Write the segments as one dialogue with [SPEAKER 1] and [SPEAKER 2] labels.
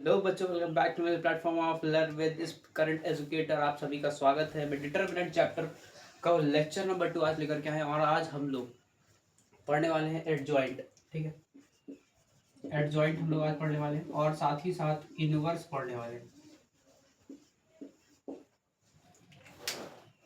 [SPEAKER 1] Hello बच्चों, welcome back to my platform of learn with is current educator. आप सभी का स्वागत है। मैं डिटरमिनेंट चैप्टर का लेक्चर नंबर 2 आज लेकर के आए हैं और आज हम लोग पढ़ने वाले हैं एडजॉइंट। ठीक है, एडजॉइंट हम लोग आज पढ़ने वाले हैं और साथ ही साथ इनवर्स पढ़ने वाले हैं।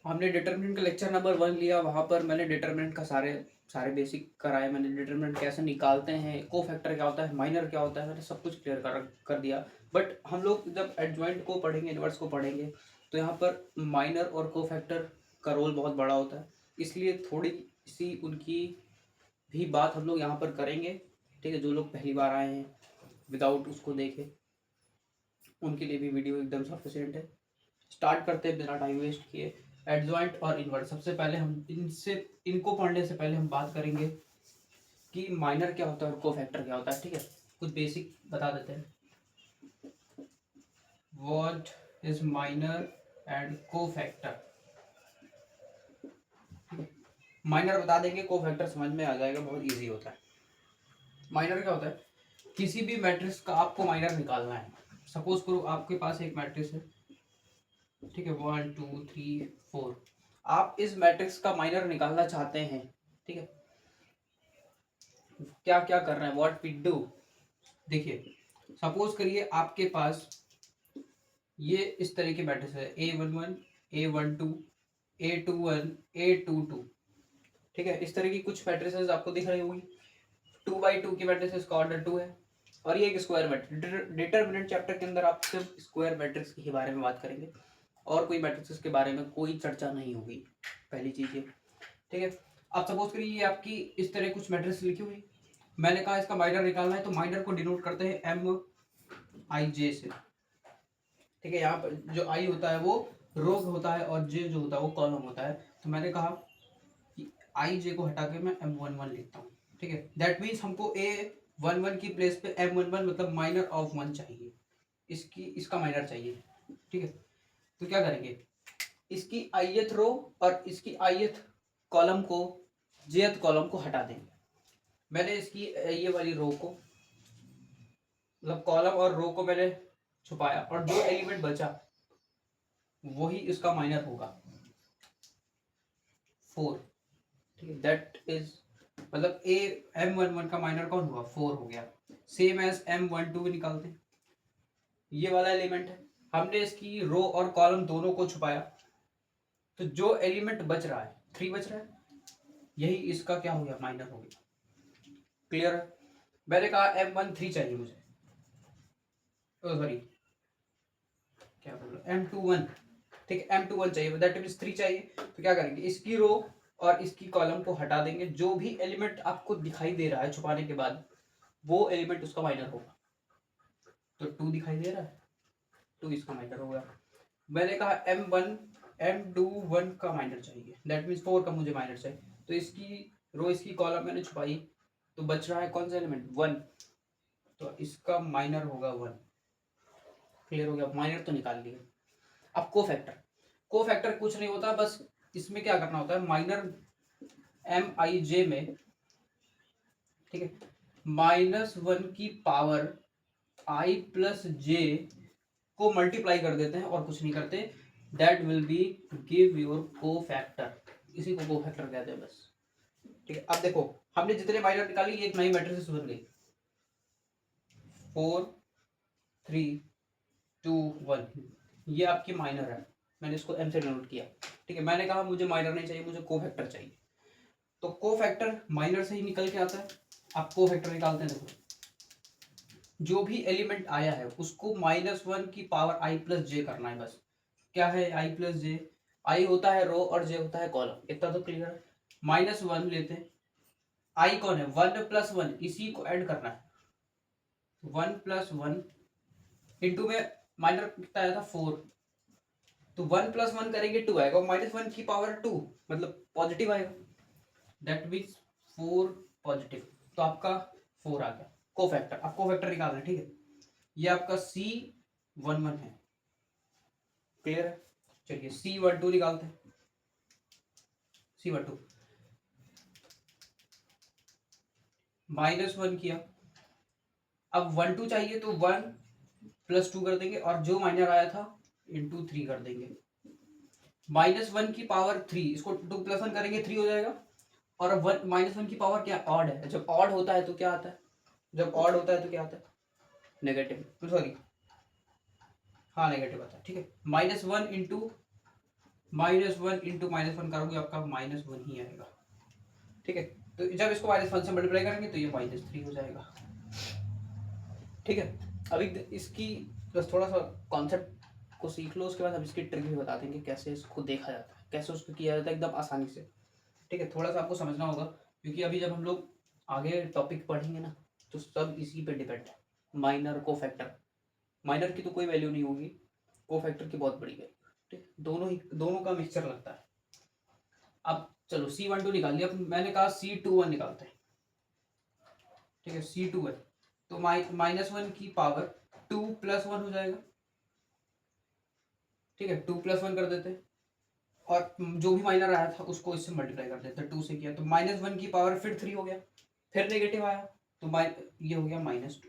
[SPEAKER 1] हमने डिटरमिनेंट का लेक्चर नंबर 1 लिया, वहाँ पर मैंने डिटरमिनेंट का सारे बेसिक कराए। मैंने डिटरमिनेंट कैसे निकालते हैं, को फैक्टर क्या होता है, माइनर क्या होता है, मैंने सब कुछ क्लियर कर दिया। बट हम लोग जब एडजॉइंट को पढ़ेंगे, इनवर्स को पढ़ेंगे, तो यहाँ पर माइनर और को फैक्टर का रोल बहुत बड़ा होता है, इसलिए थोड़ी सी उनकी भी बात हम लोग यहाँ पर करेंगे। ठीक है, जो लोग पहली बार आए हैं विदाउट उसको देखे, उनके लिए भी वीडियो एकदम सफिशिएंट है। स्टार्ट करते हैं बिना टाइम वेस्ट किए। एडजॉइंट और इनवर्स, सबसे पहले हम इनको पढ़ने से पहले हम बात करेंगे कि माइनर क्या होता है और कोफैक्टर क्या होता है। ठीक है, कुछ बेसिक बता देते हैं। What is minor and cofactor. Minor बता देंगे, कोफैक्टर समझ में आ जाएगा, बहुत इजी होता है। माइनर क्या होता है, किसी भी मैट्रिक्स का आपको माइनर निकालना है। सपोज करो आपके पास एक मैट्रिक्स है, ठीक है, 1 2 3 4। आप इस मैट्रिक्स का माइनर निकालना चाहते हैं। ठीक है, क्या क्या कर रहे हैं, व्हाट वी डू। देखिए, सपोज करिए आपके पास ये इस तरह के मैट्रिक्स है, A11 A12 A21 A22। ठीक है, इस तरह की कुछ मैट्रिसेस आपको दिख रही होंगी। 2x2 की मैट्रिसेस का ऑर्डर 2 है और ये एक स्क्वायर मैट्रिक्स। डिटरमिनेंट चैप्टर के अंदर आप सिर्फ स्क्वायर मैट्रिक्स के बारे में बात करेंगे और कोई मैट्रिक्स के बारे में कोई चर्चा नहीं होगी, पहली चीज ये। ठीक है, आप सपोज करिए ये आपकी इस तरह कुछ मैट्रिक्स लिखी हुई, मैंने कहा इसका माइनर निकालना है, तो माइनर को डिनोट करते हैं MIJ से। ठीक है, यहाँ पर जो आई होता है वो रो होता है और जे जो होता है वो कॉलम होता है। तो मैंने कहा कि आई जे को हटा के मैं M11 लिखता हूँ। ठीक है, दैट मीन्स हमको A11 की प्लेस पे M11 मतलब माइनर ऑफ 1 चाहिए, इसका माइनर चाहिए। ठीक है, तो क्या करेंगे, इसकी आईएथ रो और इसकी आईएथ कॉलम को, जेथ कॉलम को हटा देंगे। मैंने इसकी ये वाली रो को, मतलब कॉलम और रो को मैंने छुपाया और जो एलिमेंट बचा वही इसका माइनर होगा, 4। ठीक है, दैट इज मतलब M11 का माइनर कौन हुआ, 4 हो गया। सेम एज M12 भी निकालते हैं, ये वाला एलिमेंट है, हमने इसकी रो और कॉलम दोनों को छुपाया, तो जो एलिमेंट बच रहा है 3 बच रहा है, यही इसका क्या हो गया, माइनर हो गया। क्लियर है, मैंने कहा M13 चाहिए मुझे, सॉरी क्या बोल रहा, M21। ठीक है, M21 चाहिए, दैट मीन्स 3 चाहिए। तो क्या करेंगे, इसकी रो और इसकी कॉलम को हटा देंगे, जो भी एलिमेंट आपको दिखाई दे रहा है छुपाने के बाद वो एलिमेंट उसका माइनर होगा। तो 2 दिखाई दे रहा है, 2 इसका माइनर होगा। मैंने कहा M21 का माइनर चाहिए, दैट मीन्स 4 का मुझे माइनर चाहिए। तो इसकी रो इसकी कॉलम मैंने छुपाई, तो बच रहा है कौन सा एलिमेंट, 1। तो इसका माइनर होगा 1। क्लियर हो गया, माइनर तो निकाल लिया। अब को फैक्टर कुछ नहीं होता, बस इसमें क्या करना होता है, माइनर MIJ में, ठीक है, -1 की पावर I प्लस जे को मल्टीप्लाई कर देते हैं और कुछ नहीं करते। That will be give your को फैक्टर, इसी को को फैक्टर कहते हैं बस। ठीक है, अब देखो हमने जितने माइनर निकाली एक नई मैट्रिक्स बन गई, 4 3 2 1। ये आपकी माइनर है, मैंने इसको M से डिनोट किया। ठीक है, मैंने कहा मुझे माइनर नहीं चाहिए, मुझे को फैक्टर चाहिए। तो को फैक्टर माइनर से ही निकल के आता है। आप को फैक्टर निकालते हैं, देखो जो भी एलिमेंट आया है उसको -1 की पावर I प्लस जे करना है बस। क्या है I प्लस जे, आई होता है रो और जे होता है कॉलम, इतना तो क्लियर है। -1 लेते हैं, आई कौन है, 1 प्लस 1, इसी को ऐड करना है। 1 प्लस 1 इंटू में माइनर कितना आया था, 4। तो 1 प्लस 1 करेंगे 2 आएगा, -1 की पावर 2 मतलब पॉजिटिव आएगा, दैट मीन्स 4 पॉजिटिव। तो आपका 4 आ गया को फैक्टर। अब को फैक्टर निकालना है, ठीक है, ये आपका C11 है। क्लियर है, चलिए C12 निकालते हैं। C12 -1 किया, अब 1 2 चाहिए, तो 1 +2 कर देंगे और जो माइनर आया था इंटू 3 कर देंगे। -1 की पावर 3, इसको 2 + 1 करेंगे 3 हो जाएगा। और -1 की पावर क्या ऑड है, जब ऑड होता है तो क्या आता है, जब ऑड होता है तो क्या आता है नेगेटिव, सॉरी हाँ नेगेटिव आता है। ठीक है, -1 इंटू -1 करोगे आपका -1 ही आएगा। ठीक है, तो जब इसको -1 से मल्टीप्लाई करेंगे तो ये -3 हो जाएगा। ठीक है, अभी इसकी बस थोड़ा सा कॉन्सेप्ट को सीख लो, उसके बाद हम इसकी ट्रिक भी बता देंगे कैसे इसको देखा जाता है, कैसे उसको किया जाता है एकदम आसानी से। ठीक है, थोड़ा सा आपको समझना होगा क्योंकि अभी जब हम लोग आगे टॉपिक पढ़ेंगे ना तो सब इसी पे डिपेंड है। माइनर को फैक्टर, माइनर की तो कोई वैल्यू नहीं होगी, को फैक्टर की बहुत बड़ी वैल्यू। ठीक, दोनों का मिक्सचर लगता है। अब चलो C12 निकाल लिया, मैंने कहा C21 निकालते हैं। ठीक है, C21 तो -1 की पावर 2 + 1 हो जाएगा। ठीक है, 2 + 1 कर देते हैं और जो भी माइनर आया था उसको इससे मल्टीप्लाई कर देते हैं, 2 से किया तो -1 की पावर फिर 3 हो गया, फिर नेगेटिव आया तो ये हो गया -2।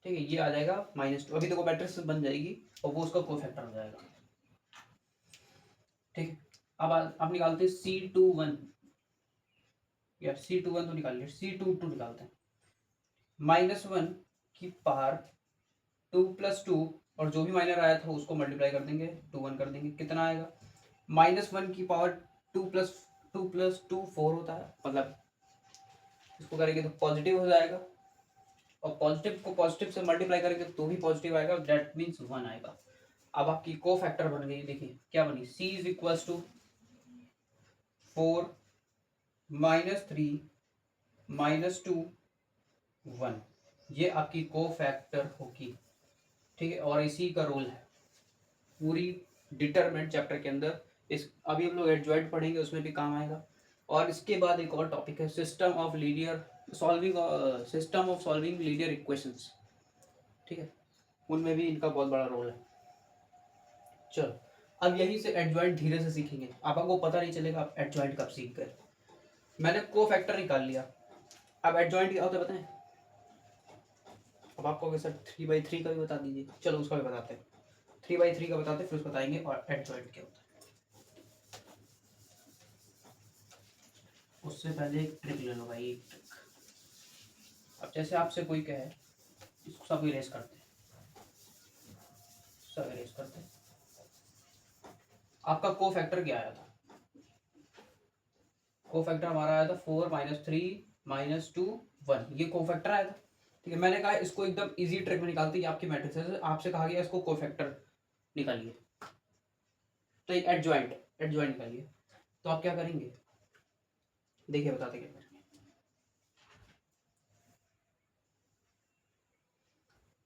[SPEAKER 1] ठीक है, ये आ जाएगा -2। अभी देखो मैट्रिक्स बन जाएगी और वो उसका कोफैक्टर हो जाएगा। ठीक है, अब आप निकालते हैं C21 या C21 तो निकाल लिया, C22 निकालते हैं। -1 की पावर 2 + 2 और जो भी माइनर आया था उसको मल्टीप्लाई कर देंगे, 2 1 कर देंगे, कितना आएगा -1 की पावर 2 + 2 4 होता है, मतलब इसको करेंगे तो पॉजिटिव हो जाएगा और पॉजिटिव को पॉजिटिव से मल्टीप्लाई करेंगे तो भी पॉजिटिव आएगा, दैट मीन्स 1 आएगा। अब आपकी को फैक्टर बन गई, देखिए क्या बनी, C = 4 -3 -2 1, ये आपकी को फैक्टर होगी। ठीक है, और इसी का रोल है पूरी डिटरमिनेंट चैप्टर के अंदर। इस अभी हम लोग एडजॉइंट पढ़ेंगे, उसमें भी काम आएगा। और इसके बाद एक और टॉपिक है system of solving linear equations. ठीक है, उनमें भी इनका बहुत बड़ा रोल है। चलो, अब यहीं से एडजॉइंट धीरे से सीखेंगे, आपको पता नहीं चलेगा आप एडजॉइंट कब सीख गए। मैंने को फैक्टर निकाल लिया, अब एडजॉइंट क्या होता है बताएं। अब आपको सर 3/3 का भी बता दीजिए, चलो उसका भी बताते हैं, 3/3 का बताते हैं फिर उसको बताएंगे और एडजॉइंट क्या होता है। उससे पहले एक ट्रिक ले लो भाई, एक ट्रिक। अब जैसे आपसे कोई कहे, इसको सब इरेज करते हैं, सब इरेज करते हैं। आपका को फैक्टर क्या आया था, को फैक्टर हमारा आया था 4 -3 -2 1, ये को फैक्टर आया था। ठीक है, मैंने कहा इसको एकदम इजी ट्रिक में निकालते हैं, आपकी मैट्रिक्स है, आपसे कहा गया इसको को फैक्टर निकालिए, तो एक एडजॉइंट निकालिए। तो आप क्या करेंगे, देखिए बताते क्या करेंगे।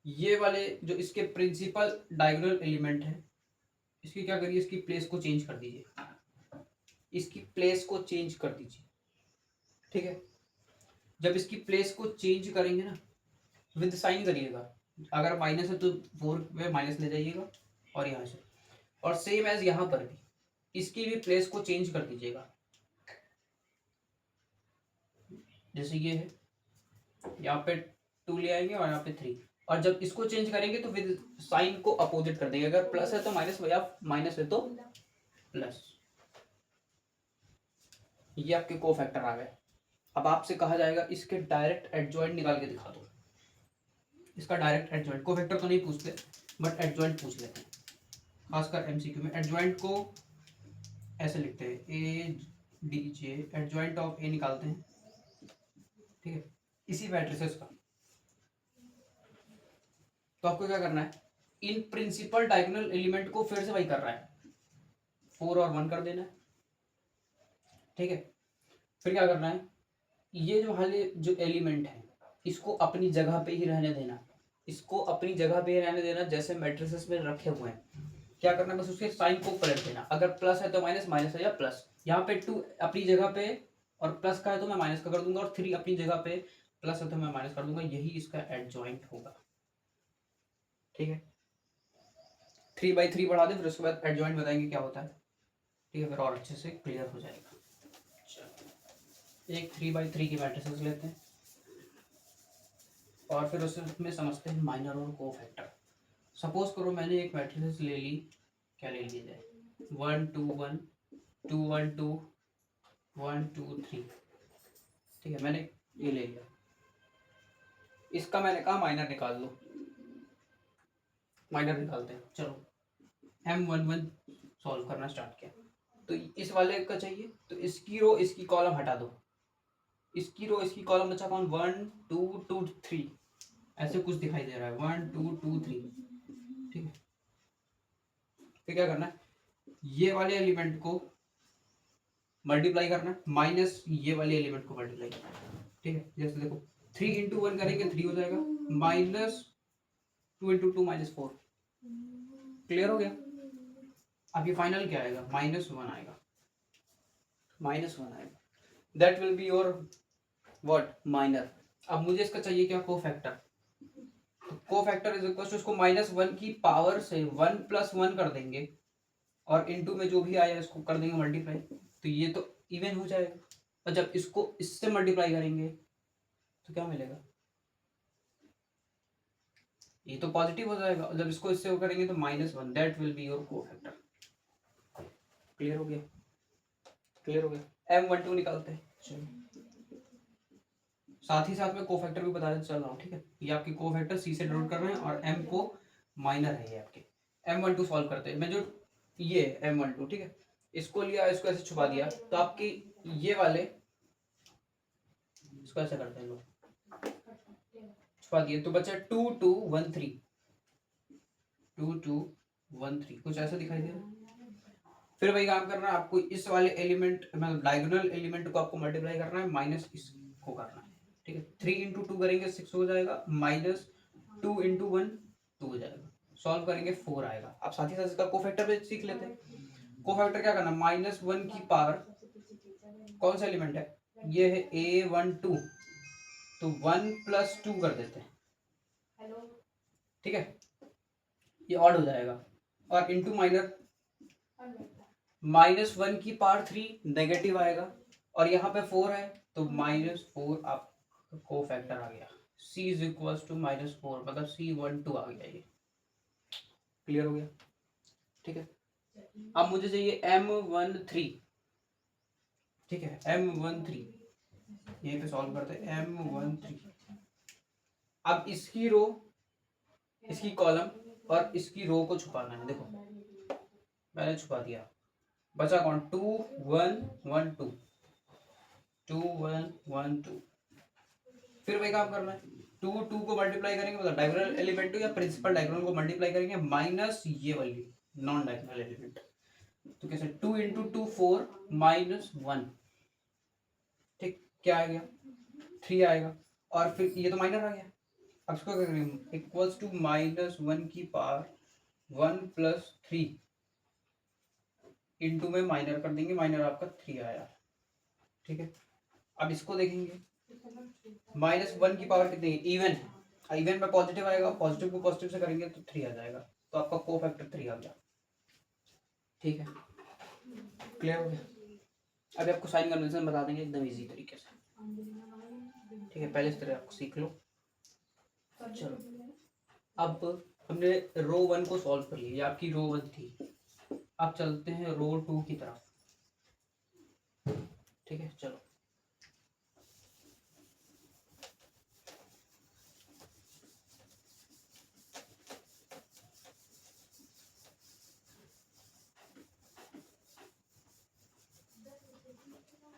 [SPEAKER 1] ये वाले जो इसके प्रिंसिपल डायगोनल एलिमेंट है, इसकी क्या करिए, इसकी प्लेस को चेंज कर दीजिए, इसकी प्लेस को चेंज कर दीजिए। ठीक है, जब इसकी प्लेस को चेंज करेंगे ना, विद साइन करिएगा, अगर माइनस है तो 4 में माइनस ले जाइएगा और यहाँ से, और सेम एज यहाँ पर भी इसकी भी प्लेस को चेंज कर दीजिएगा। जैसे ये है, यहाँ पे 2 ले आएंगे और यहाँ पे 3, और जब इसको चेंज करेंगे तो विद साइन को अपोजिट कर देंगे, अगर प्लस है तो माइनस या माइनस है तो प्लस। ये आपके को फैक्टर आ गए। अब आपसे कहा जाएगा इसके डायरेक्ट एडजॉइंट निकाल के दिखा दो, इसका डायरेक्ट एडजॉइंट, को फैक्टर तो नहीं पूछते बट एडजॉइंट पूछ लेते हैं, खासकर एमसीक्यू में। एडजॉइंट को ऐसे लिखते हैं ADJ, एडजॉइंट ऑफ ए निकालते हैं। ठीक है, इसी मैट्रिसेस का। तो आपको क्या करना है, इन प्रिंसिपल डायगोनल एलिमेंट को फिर से वही कर रहा है, 4 और 1 कर देना है। ठीक है, फिर क्या करना है, ये जो वाले जो एलिमेंट है इसको अपनी जगह पे ही रहने देना, इसको अपनी जगह पे ही रहने देना, जैसे मैट्रिसेस में रखे हुए हैं। क्या करना है, बस उसके साइन को पलट देना, अगर प्लस है तो माइनस, माइनस है या प्लस। यहाँ पे 2 अपनी जगह पे और प्लस का है तो मैं माइनस का कर दूंगा, और 3 अपनी जगह पे प्लस है तो मैं माइनस कर दूंगा, यही इसका एडजॉइंट होगा। ठीक है, 3/3 बढ़ा दे, फिर उसके बाद एडजॉइंट बताएंगे क्या होता है। ठीक है, फिर और अच्छे से क्लियर हो जाएगा। चलो, एक 3/3 की मैट्रिसेस लेते हैं और फिर उसमें समझते हैं माइनर और को फैक्टर। सपोज करो मैंने एक मैट्रिक्स ले ली, क्या ले लिया जाए, 1 2 1 2 1 2 1 2 3, ठीक है, मैंने ये ले लिया। इसका मैंने कहा माइनर निकाल लो, माइनर निकालते हैं। चलो M11 सॉल्व करना स्टार्ट किया, तो इस वाले का चाहिए, तो इसकी रो इसकी कॉलम हटा दो, इसकी रो इसकी कॉलम बचा कौन, 1 2 2 3, ऐसे कुछ दिखाई दे रहा है, 1 2 2 3, ठीक है। फिर क्या करना है, ये वाले एलिमेंट को मल्टीप्लाई करना है, माइनस ये वाले एलिमेंट को मल्टीप्लाई करना है, ठीक है। जैसे देखो 3 इंटू 1 करेंगे 3 हो जाएगा, माइनस 2 इंटू 2 -4, क्लियर हो गया। अब ये फाइनल क्या आएगा, -1 आएगा, -1 आएगा, that will be your what, minor. अब मुझे इसका चाहिए क्या, कोफैक्टर। तो कोफैक्टर इज इक्वल टू, इसको -1 की पावर से 1 + 1 कर देंगे और इनटू में जो भी आया इसको कर देंगे मल्टीप्लाई, तो ये तो इवन हो जाएगा। और जब इसको इससे मल्टीप्लाई करेंगे तो क्या मिलेगा, ये तो पॉजिटिव हो जाएगा, और जब इसको इससे करेंगे तो -1, that will be your cofactor. Clear हो गया, क्लियर हो गया। M12 निकालते हैं, चलिए साथ ही साथ में कोफैक्टर भी बताते चल रहा हूँ, ठीक है। ये आपके कोफैक्टर C से डिनोट कर रहे हैं और M को माइनर है ये आपके। M12 सॉल्व करते हैं, मैं जो ये M12, ठीक है, इसको लिया, इसको ऐसे छुपा दिया, तो आपकी ये वाले इसको ऐसे करते हैं लोग, छुपा दिए, तो बचा 2 2 1 3, 2 2 1 3, कुछ ऐसा दिखाई दे रहा है। फिर वही काम करना है आपको, इस वाले एलिमेंट मतलब डायगोनल एलिमेंट को आपको मल्टीप्लाई करना है, माइनस इसको करना है, ठीक है। 3 इंटू 2 करेंगे 6 हो जाएगा, -2 इंटू 1 2 हो जाएगा, सॉल्व करेंगे 4 आएगा। आप साथ ही साथ इसका कोफैक्टर भी सीख लेते हैं। कोफैक्टर क्या करना, -1 की पावर, कौन सा एलिमेंट है, ये है A12, तो 1 + 2 कर देते हैं, ठीक है, ये ऑड हो जाएगा, और इंटू माइनर, -1 की पावर 3 नेगेटिव आएगा, और यहाँ पे 4 है तो -4 आपका कोफैक्टर आ गया। C इज इक्वल टू -4, मतलब C12 आ गया ये। क्लियर हो गया, ठीक है। अब मुझे चाहिए M13, ठीक है, M13 यहीं पे सॉल्व करते हैं, M13। अब इसकी रो इसकी कॉलम और इसकी रो को छुपाना है, देखो मैंने छुपा दिया, बचा कौन, 2 1 1 2, 2 1 1 2। फिर वही काम करना है, 2 2 को मल्टीप्लाई करेंगे, मतलब डायगोनल एलिमेंट या प्रिंसिपल डायगोनल को मल्टीप्लाई करेंगे, माइनस ये वाली नॉन डायगोनल एलिमेंट, तो कैसे 2 इंटू 2 4 -1, ठीक, क्या आ गया 3 आएगा, और फिर ये तो माइनर आ गया। अब इसको क्या करेंगे, इक्वल्स टू -1 की पावर 1 + 3 इंटू में माइनर कर देंगे, माइनर आपका 3 आया, ठीक है। अब इसको देखेंगे, -1 की पावर कितनी, इवन है, इवन में पॉजिटिव आएगा, पॉजिटिव को पॉजिटिव से करेंगे तो 3 आ जाएगा, तो आपका कोफैक्टर 3 आ गया, ठीक है। क्लियर हो गया। अभी आपको साइन कन्वेंशन बता देंगे एकदम इजी तरीके से, ठीक है, पहले इस तरह आपको सीख लो। चलो अब हमने रो 1 को सॉल्व कर लिया, ये आपकी रो 1 थी। अब चलते हैं रो 2 की तरफ, ठीक है। चलो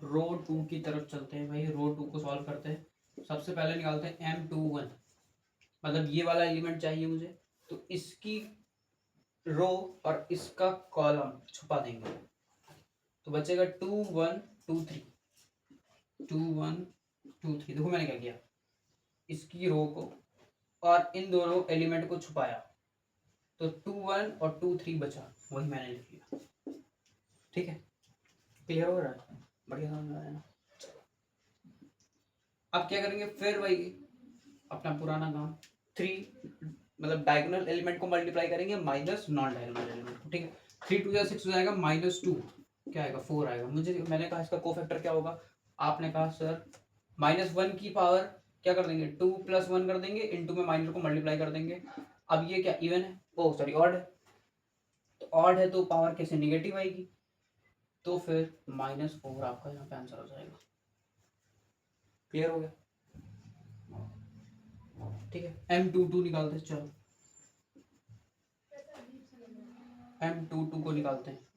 [SPEAKER 1] रो 2 की तरफ चलते हैं भाई, रो 2 को सॉल्व करते हैं। सबसे पहले निकालते हैं M21, मतलब ये वाला एलिमेंट चाहिए मुझे, तो इसकी रो और इसका कॉलम छुपा देंगे, तो बचेगा 2 1 2 3, 2 1 2 3। देखो मैंने क्या किया, इसकी रो को और इन दोनों एलिमेंट को छुपाया, तो 2 1 और 2 3 बचा, वही मैंने लिख लिया, ठीक है। क्लियर हो रहा है, बढ़िया समझ में आया ना। अब क्या करेंगे, फिर वही अपना पुराना काम, 3 मतलब डायगोनल एलिमेंट को मल्टीप्लाई करेंगे माइनस नॉन डायगोनल एलिमेंट को, ठीक है। 3 2 6 हो जाएगा, -2 क्या आएगा 4 आएगा। मैंने कहा इसका कोफैक्टर क्या होगा, आपने कहा सर -1 की पावर क्या कर देंगे 2 + 1 कर देंगे, इनटू में माइनर को मल्टीप्लाई कर देंगे। अब ये क्या इवन है, ओ सॉरी ऑड है, तो ऑड है तो पावर कैसे नेगेटिव आएगी, तो फिर -4 आपका यहाँ पे आंसर हो जाएगा। क्लियर हो गया? ठीक है, M22 निकालते हैं। चलो M22 को निकालते हैं।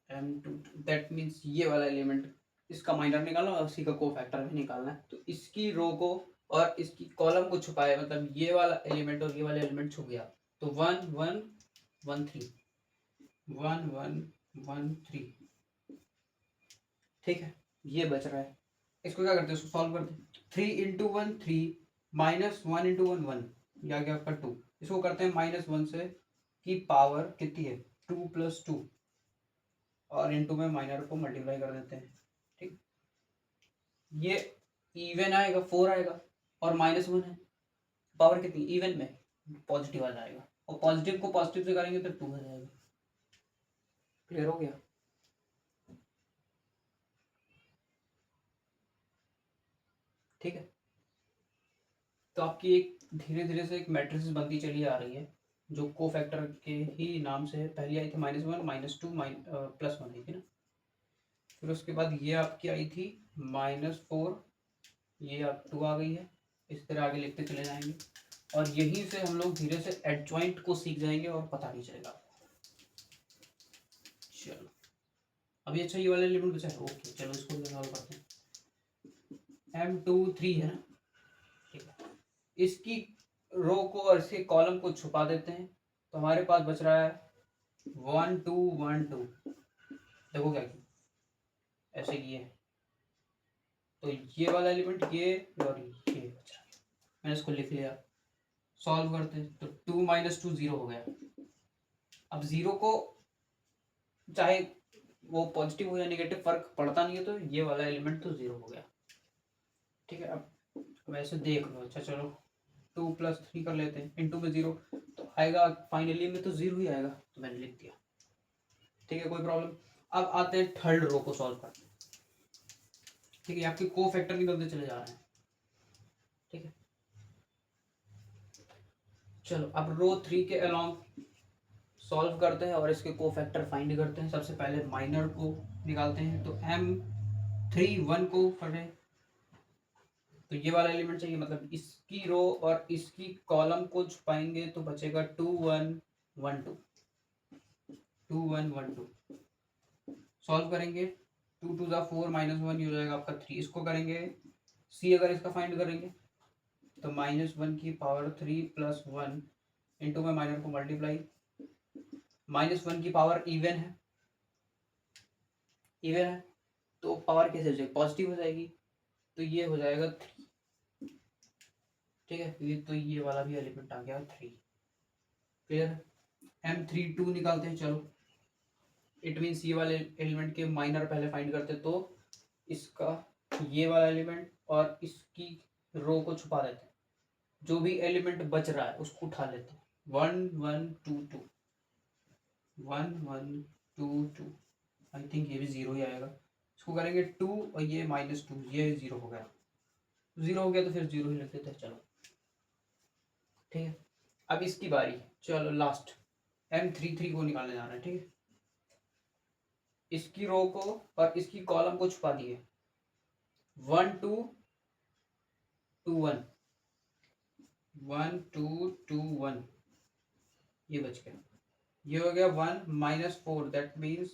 [SPEAKER 1] M22 दैट मीन्स ये वाला एलिमेंट, इसका माइनर निकालना और उसी का कोफैक्टर भी निकालना है। तो इसकी रो को और इसकी कॉलम को छुपाए, मतलब ये वाला एलिमेंट और ये वाला एलिमेंट छुप गया, तो 1 1 1 3 1 1 1 3। ठीक है, ये बच रहा है, इसको क्या करते हैं, इसको सॉल्व करते हैं। 3 × 1 3 -1 × 1 1, या क्या आपका 2। इसको करते हैं -1 से की पावर कितनी है 2 + 2, और इनटू में माइनर को मल्टीप्लाई कर देते हैं। ठीक, ये इवन आएगा 4 आएगा, और -1 है, पावर कितनी इवन में पॉजिटिव आ जाएगा, और पॉजिटिव को पॉजिटिव से करेंगे तो 2 आ जाएगा। क्लियर हो गया? ठीक है, तो आपकी एक धीरे धीरे से एक मैट्रिक्स बनती चली आ रही है, जो कोफैक्टर के ही नाम से है। पहली आई थी -1 -2 +1 आई थी ना, फिर उसके बाद ये आपकी आई थी -4, ये अब 2 आ गई है। इस तरह आगे लिखते चले जाएंगे, और यहीं से हम लोग धीरे से एडजॉइंट को सीख जाएंगे और पता नहीं चलेगा। चलो अभी अच्छा ये वाला एलिमेंट बचा है, ओके चलो इसको सॉल्व करते हैं। M23 है ना, ठीक है, इसकी रो को और इसके कॉलम को छुपा देते हैं, तो हमारे पास बच रहा है 1 2 1 2। देखो क्या किया, ऐसे किए, तो ये वाला एलिमेंट ये और ये बच रहा है, मैंने इसको लिख लिया। सॉल्व करते हैं, तो 2 - 2 0 हो गया। अब 0 को चाहे वो पॉजिटिव हो या नेगेटिव फर्क पड़ता नहीं है, तो ये वाला एलिमेंट तो 0 हो गया। ठीक है, अब वैसे देख लो, अच्छा चलो 2 + 3 कर लेते हैं, इनटू में 0 तो आएगा, फाइनली में तो 0 ही आएगा, तो मैंने लिख दिया। ठीक है, कोई प्रॉब्लम। अब आते हैं थर्ड रो को सॉल्व करते हैं। ठीक है, आपके को फैक्टर निकलते चले जा रहे हैं। ठीक है, चलो अब रो 3 के अलोंग सॉल्व करते हैं और इसके को फैक्टर फाइंड करते हैं। सबसे पहले माइनर को निकालते हैं, तो M31 को करें, तो ये वाला एलिमेंट चाहिए, मतलब इसकी रो और इसकी कॉलम को छुपाएंगे, तो बचेगा 2 1 1 2 2 1 1 2। सॉल्व करेंगे, 2 2 ज़ा 4 -1 ये हो जाएगा आपका 3। इसको करेंगे सी, अगर इसका फाइंड करेंगे तो -1 की पावर 3 + 1 इंटू में माइनर को मल्टीप्लाई, -1 की पावर इवन है, इवन है तो पावर कैसे हो जाएगी, पॉजिटिव हो जाएगी, तो ये हो जाएगा 3। ठीक है, ये तो ये वाला भी एलिमेंट आ गया 3। क्लियर? M32 निकालते हैं, चलो इट मीन्स ये वाले एलिमेंट के माइनर पहले फाइंड करते, तो इसका ये वाला एलिमेंट और इसकी रो को छुपा देते हैं, जो भी एलिमेंट बच रहा है उसको उठा लेते हैं। 1 1 2 2 1 1 2 2, आई थिंक ये भी 0 ही आएगा। इसको करेंगे 2 और ये -2, ये 0 हो गया। 0 हो गया तो फिर 0 ही लिख देते हैं। चलो ठीक है, अब इसकी बारी, चलो लास्ट M33 को निकालने जा रहे हैं। ठीक है, इसकी रो को और इसकी कॉलम को छुपा दिए, 1 2 2 1 1 2 2 1, ये बच गया। ये हो गया 1 -4, दैट मीन्स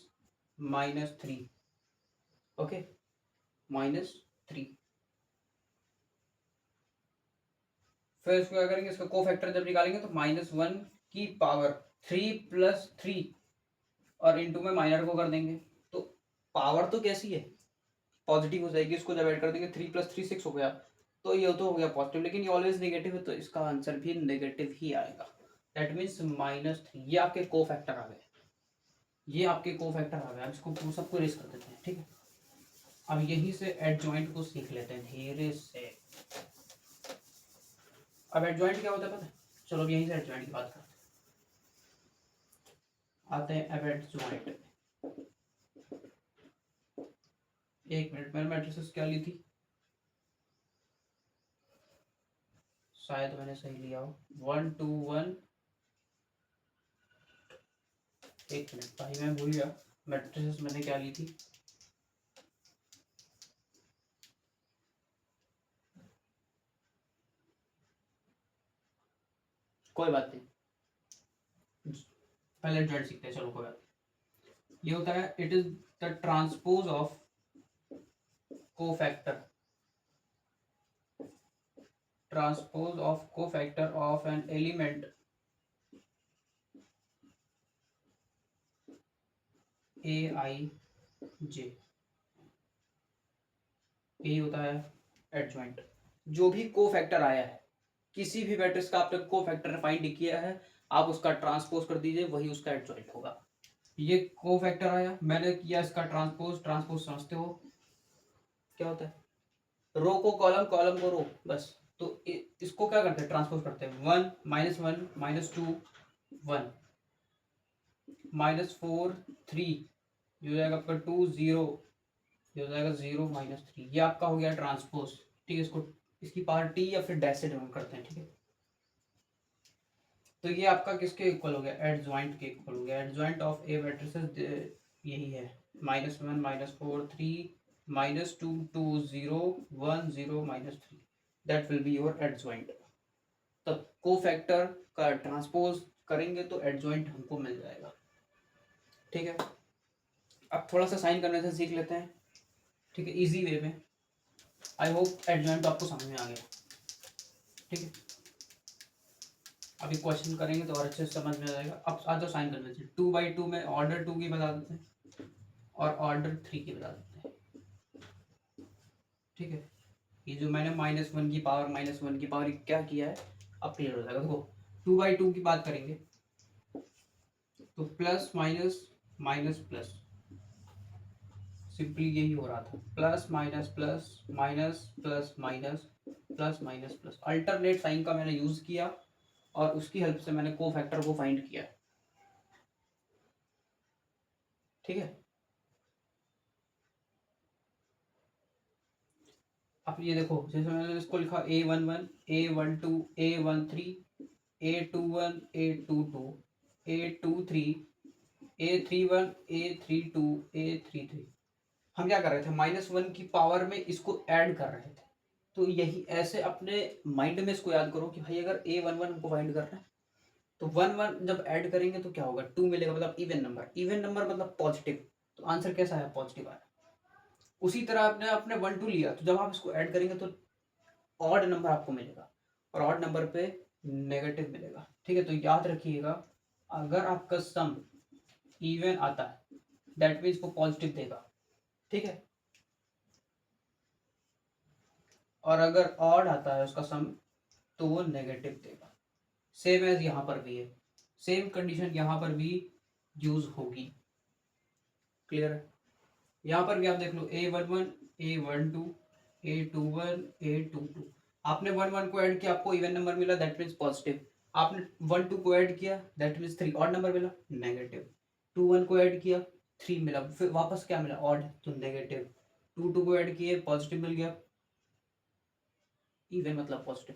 [SPEAKER 1] -3। ओके, -3। फिर इसको क्या करेंगे, इसका कोफैक्टर जब निकालेंगे तो -1 की पावर 3 + 3 और इनटू में माइनर को कर देंगे, तो पावर तो कैसी है, पॉजिटिव हो जाएगी। इसको जब ऐड कर देंगे 3 + 3 6 हो गया, तो ये तो हो गया पॉजिटिव, लेकिन ये ऑलवेज नेगेटिव है, तो इसका आंसर भी नेगेटिव ही आएगा। That means -3। ये आपके कोफैक्टर आ गए, ये आपके कोफैक्टर आ गए। अब इसको सबको रेस कर देते हैं। ठीक है, अब यहीं से एडजॉइंट को सीख लेते हैं धीरे से। अब एडजॉइंट क्या होता है पता है? चलो अब यहीं से एडजॉइंट की बात करते हैं। आते हैं अब एडजॉइंट। एक मिनट, मैंने मैट्रिसेस क्या ली थी, शायद मैंने सही लिया हो, 1 2 1। एक मिनट भाई, मैं भूल गया मैट्रिसेस मैंने क्या ली थी। कोई बात नहीं, पहले एडजॉइंट सीखते हैं, चलो कोई बात नहीं। ये होता है, it is the transpose of cofactor, transpose of cofactor of an element A I J, यही होता है एडजॉइंट। जो भी कोफैक्टर आया है, किसी भी मैट्रिक्स का आपने कोफैक्टर फाइंड किया है, आप उसका ट्रांसपोज कर दीजिए, वही उसका एडजॉइंट होगा। ये कोफैक्टर आया, मैंने किया इसका ट्रांसपोज, ट्रांसपोज समझते हो क्या होता है, रो को कॉलम, कॉलम को रो, बस। तो इसको क्या करते हैं, ट्रांसपोज करते हैं, 1 -1 -2 1 -4 3, ये हो जाएगा आपका 2 0, ये हो जाएगा 0 -3, ये आपका हो गया ट्रांसपोज। ठीक है, इसको, इसकी पावर टी या फिर डैश से डिनोट करते हैं, ठीक है। तो ये आपका किसके इक्वल हो गया, एडजॉइंट के इक्वल हो गया। एडजॉइंट ऑफ ए मैट्रिसेस यही है, -1 -4 3 -2 2 0 1 0 -3, that will be your adjoint. तब कोफैक्टर का ट्रांसपोज करेंगे तो एडजॉइंट हमको मिल जाएगा, ठीक है। अब थोड़ा सा साइन कन्वेंशन सीख लेते हैं, ठीक है, इजी वे में। आई होप एडजॉइंट आपको समझ में आ गया, ठीक है। अभी क्वेश्चन करेंगे तो और अच्छे से समझ में आ जाएगा। अब आ जाओ साइन कन्वेंशन, 2/2 में ऑर्डर 2 की बता देते हैं और ऑर्डर 3 की बता देते हैं, ठीक है। ये जो मैंने -1 की पावर, -1 की पावर क्या किया है, अब क्लियर हो जाएगा। देखो 2/2 की बात करेंगे तो plus minus minus plus, simply यही हो रहा था, plus minus plus minus plus minus plus minus plus, alternate sign का मैंने यूज किया और उसकी हेल्प से मैंने कोफैक्टर को फाइंड किया, ठीक है। अब ये देखो, जैसे मैंने इसको लिखा A11 A12 A13 A21 A22 A23 A31 A32 A33, हम क्या कर रहे थे, -1 की पावर में इसको ऐड कर रहे थे। तो यही ऐसे अपने माइंड में इसको याद करो कि भाई अगर A11 हमको फाइंड करना है तो 1 1 जब ऐड करेंगे तो क्या होगा, 2 मिलेगा, मतलब इवन नंबर, इवन नंबर मतलब पॉजिटिव, तो आंसर कैसा है, पॉजिटिव आया। उसी तरह आपने अपने 1 2 लिया, तो जब आप इसको ऐड करेंगे तो ऑड नंबर आपको मिलेगा और ऑड नंबर पे नेगेटिव मिलेगा, ठीक है। तो याद रखिएगा, अगर आपका सम इवन आता है दैट मीन्स वो पॉजिटिव देगा, ठीक है। और अगर ऑड आता है उसका सम तो वो नेगेटिव देगा। सेम एज यहाँ पर भी है, सेम कंडीशन यहाँ पर भी यूज होगी, क्लियर है। यहाँ पर भी आप देख लो A11 A12 A21 A22, आपने 1 1 को ऐड किया, आपको इवन नंबर मिला, दैट मीन्स पॉजिटिव। आपने 1 2 को ऐड किया, दैट मीन्स 3, ऑड नंबर मिला, नेगेटिव। 2 1 को ऐड किया, 3 मिला, फिर वापस क्या मिला, ऑड, तो नेगेटिव। 2 2 को ऐड किए, पॉजिटिव मिल गया, इवन मतलब पॉजिटिव।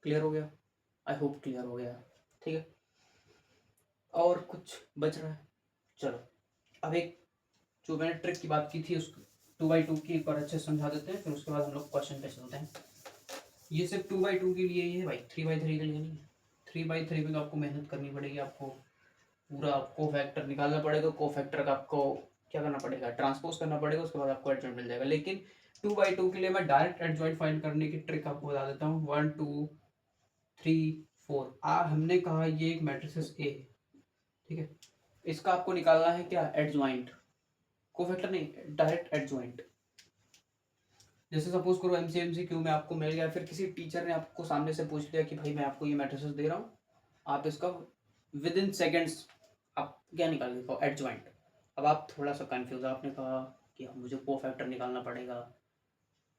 [SPEAKER 1] क्लियर हो गया, आई होप क्लियर हो गया, ठीक है। और कुछ बच रहा है, चलो अब एक जो मैंने ट्रिक की बात की थी उसको 2/2 की एक बार अच्छे से समझा देते हैं, फिर उसके बाद हम लोग क्वेश्चन पे चलते हैं। ये सिर्फ 2/2 के लिए ही है भाई, 3/3 के लिए नहीं है। 3/3 में तो आपको मेहनत करनी पड़ेगी, आपको पूरा कोफैक्टर निकालना पड़ेगा, कोफैक्टर का आपको क्या करना पड़ेगा, ट्रांसपोज करना पड़ेगा, उसके बाद आपको एडजॉइंट मिल जाएगा। लेकिन 2/2 के लिए मैं डायरेक्ट एडजॉइंट फाइंड करने की ट्रिक आपको बता देता हूँ। 1 2 3 4, हमने कहा ये एक मैट्रिक्स ए है, ठीक है। इसका आपको निकालना है क्या, एडजॉइंट, कोफैक्टर नहीं, डायरेक्ट एडजॉइंट। जैसे सपोज करो MCQ में आपको मिल गया, फिर किसी टीचर ने आपको सामने से पूछ लिया कि भाई मैं आपको ये मैट्रिसेस दे रहा हूँ, आप इसका विद इन सेकेंड्स आप क्या निकाल के एडजॉइंट। अब आप थोड़ा सा कंफ्यूज, आपने कहा कि मुझे कोफैक्टर निकालना पड़ेगा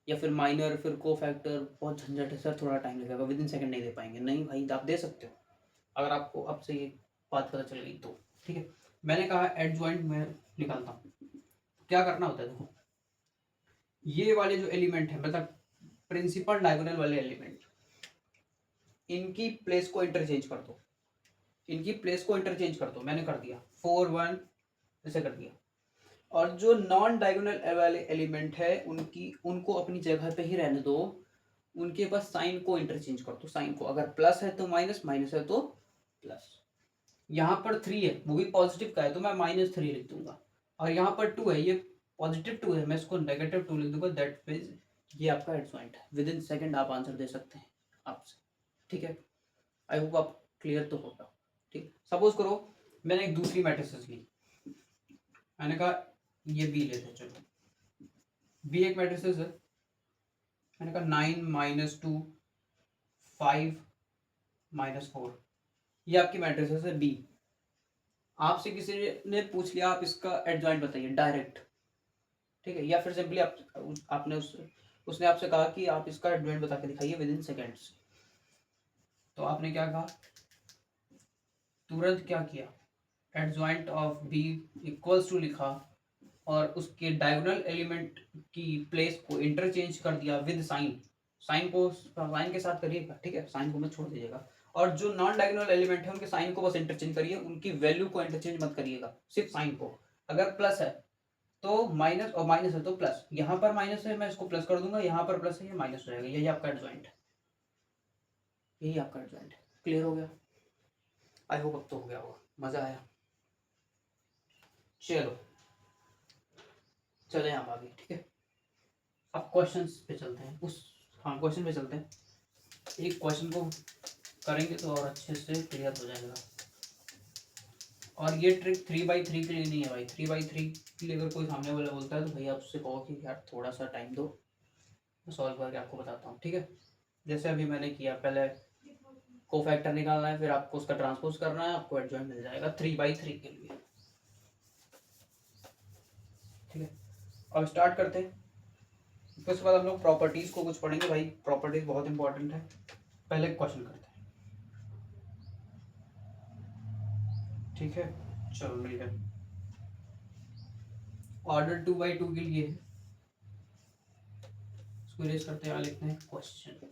[SPEAKER 1] या फिर माइनर, फिर कोफैक्टर, बहुत झंझट है सर, थोड़ा टाइम लगेगा, विद इन सेकेंड नहीं दे पाएंगे। नहीं भाई, आप दे सकते हो अगर आपको अब से ये बात पता चल गई तो, ठीक है। मैंने कहा एडजॉइंट में निकालता हूँ, क्या करना होता है, देखो ये वाले जो एलिमेंट है मतलब प्रिंसिपल डायगोनल वाले एलिमेंट, इनकी प्लेस को इंटरचेंज कर दो, इनकी प्लेस को इंटरचेंज कर दो। मैंने कर दिया 4 1 ऐसे कर दिया। और जो नॉन डायगोनल वाले एलिमेंट है उनको अपनी जगह पे ही रहने दो, उनके पास साइन को इंटरचेंज कर दो। साइन को अगर प्लस है तो माइनस, माइनस है तो प्लस। यहाँ पर 3 है वो भी पॉजिटिव का है तो मैं -3 लिख दूंगा, और यहाँ पर 2 है ये पॉजिटिव 2 है मैं इसको -2 लिख दूंगा। दैट मीन्स ये आपका एडजॉइंट है। विद इन सेकेंड आप आंसर दे सकते हैं आपसे, ठीक है। आई होप आप क्लियर तो होगा, ठीक। सपोज करो मैंने एक दूसरी मैट्रिसेस ली, मैंने कहा ये बी लेते हैं, चलो बी एक मैट्रिसेस है। मैंने कहा 9 -2 5 -4, ये आपकी मैट्रिसेस है बी। आपसे किसी ने पूछ लिया आप इसका एडजॉइंट बताइए डायरेक्ट, ठीक है, या फिर सिंपली आपने उसने आपसे कहा कि आप इसका एडजॉइंट बता के दिखाइए विद इन सेकेंड्स, तो आपने क्या कहा, तुरंत क्या किया, adjoint of B equals to लिखा और उसके डायगोनल एलिमेंट की प्लेस को इंटरचेंज कर दिया विद साइन। साइन को साइन के साथ करिएगा, ठीक है, साइन को मत छोड़ दीजिएगा। और जो नॉन डायगोनल एलिमेंट है उनके साइन को बस इंटरचेंज करिए, उनकी वैल्यू को इंटरचेंज मत करिएगा, सिर्फ साइन को। अगर प्लस है तो माइनस और माइनस है तो प्लस, यहाँ पर माइनस है मैं इसको प्लस कर दूंगा, यहाँ पर प्लस है ये माइनस हो जाएगा। यही आपका एडजॉइंट है, यही आपका एडजॉइंट है। क्लियर हो गया? आई होप अब तो हो गया होगा, मजा आया। चलो चले हम आगे, ठीक है। अब क्वेश्चंस पे चलते हैं, हाँ क्वेश्चन पे चलते हैं। एक क्वेश्चन को करेंगे तो और अच्छे से क्लियर हो जाएगा। और ये ट्रिक 3x3 के लिए नहीं है भाई। 3x3 के लिए अगर कोई सामने वाला बोलता है तो भैया आप उससे कहो कि यार थोड़ा सा टाइम दो, मैं सॉल्व करके आपको बताता हूँ, ठीक है। जैसे अभी मैंने किया, पहले कोफैक्टर निकालना है, फिर आपको उसका ट्रांसपोज करना है, आपको एडजॉइंट मिल जाएगा 3x3 के लिए, ठीक है। अब स्टार्ट करते हैं। उसके बाद हम लोग प्रॉपर्टीज को कुछ पढ़ेंगे भाई, प्रॉपर्टीज बहुत इंपॉर्टेंट है। पहले क्वेश्चन करते हैं, ठीक है। चलो मिल गए। ऑर्डर 2x2 के लिए इसको इरेज करते हैं, यहाँ लिखते हैं क्वेश्चन,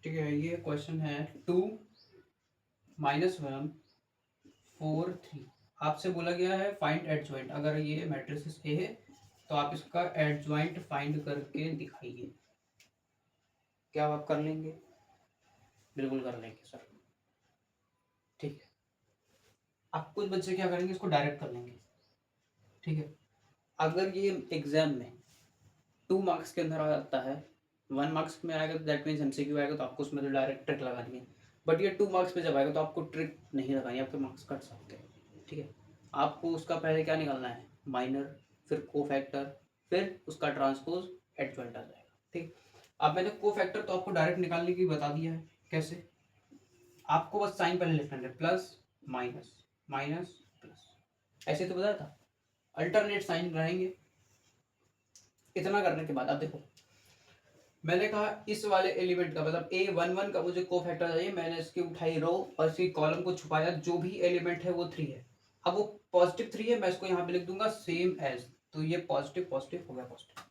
[SPEAKER 1] ठीक है। ये क्वेश्चन है 2 -1 4 3। आपसे बोला गया है फाइंड एडजॉइंट। अगर ये मैट्रिक्स ए है तो आप इसका एडजॉइंट फाइंड करके दिखाइए। क्या आप कर लेंगे? बिल्कुल कर लेंगे सर, ठीक है। आप कुछ बच्चे क्या करेंगे, इसको डायरेक्ट कर लेंगे, ठीक है। अगर ये एग्जाम में 2 मार्क्स के अंदर आ जाता है, 1 मार्क्स में आएगा तो दैट मीन्स एमसीक्यू आएगा तो आपको उसमें तो डायरेक्ट ट्रिक लगानी है। बट ये 2 मार्क्स पे जब आएगा तो आपको ट्रिक नहीं लगानी, आपके मार्क्स कट सकते हैं, ठीक है। आपको उसका पहले क्या निकालना है, माइनर, फिर कोफैक्टर, फिर उसका ट्रांसपोज, एडजॉइंट आ जाएगा, ठीक। अब मैंने कोफैक्टर तो आपको डायरेक्ट निकालने की बता दिया है कैसे। आपको बस साइन पहले लिखना है, प्लस माइनस माइनस प्लस, ऐसे तो बताया था। अल्टरनेट साइन रहेंगे। इतना करने के बाद अब देखो, मैंने कहा इस वाले एलिमेंट का मतलब A11 का मुझे कोफैक्टर चाहिए। मैंने इसकी उठाई रो और इसकी कॉलम को छुपाया, जो भी एलिमेंट है वो 3 है। अब वो पॉजिटिव 3 है, मैं इसको यहाँ पे लिख दूंगा सेम एज, तो ये पॉजिटिव पॉजिटिव हो गया पॉजिटिव,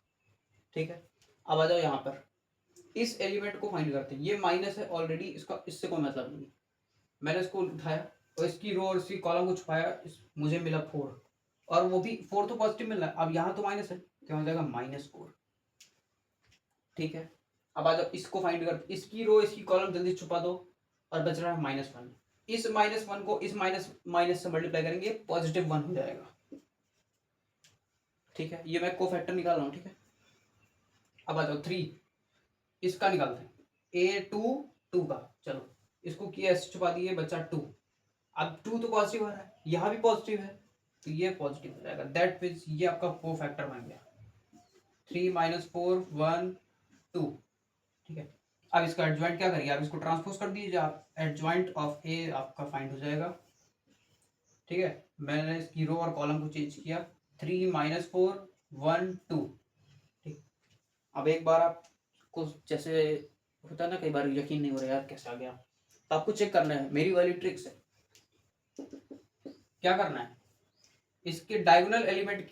[SPEAKER 1] ठीक है। अब आ जाओ यहाँ पर, इस एलिमेंट को फाइंड करते हैं। ये माइनस है ऑलरेडी, इसका इससे कोई मतलब नहीं। मैंने इसको उठाया और इसकी रो और इसकी कॉलम को छुपाया, मुझे मिला 4, और वो भी 4 तो पॉजिटिव मिल रहा है। अब यहाँ तो माइनस है, क्या हो जाएगा -4, ठीक है। अब आ जाओ इसको फाइंड कर, इसकी रो इसकी कॉलम जल्दी छुपा दो, और बच रहा है -1। इस -1 को इस माइनस से मल्टीप्लाई करेंगे, +1 हो जाएगा, ठीक है। ये मैं कोफैक्टर निकाल रहा हूँ, ठीक है। अब आ जाओ 3, इसका निकालते हैं, A2 का, चलो इसको किया ऐसे छुपा दिए, बचा 2। अब 2 तो पॉजिटिव आ रहा है, यहाँ भी पॉजिटिव है, तो ये पॉजिटिव हो जाएगा। दैट मीन्स ये आपका कोफैक्टर बन गया, 3 -4 1 2, ठीक है। अब इसका एडजॉइंट क्या करिए, आप इसको ट्रांसपोज कर दीजिए, आप एडजॉइंट ऑफ ए आपका फाइंड हो जाएगा, ठीक है। मैंने इसकी रो और कॉलम को चेंज किया, 3 -4 1 2, ठीक। अब एक बार आपको जैसे होता है ना, कई बार यकीन नहीं हो रहा यार कैसे आ गया, तो आपको चेक करना है, मेरी वाली ट्रिक्स है। क्या करना है, इसके डायगोनल एलिमेंट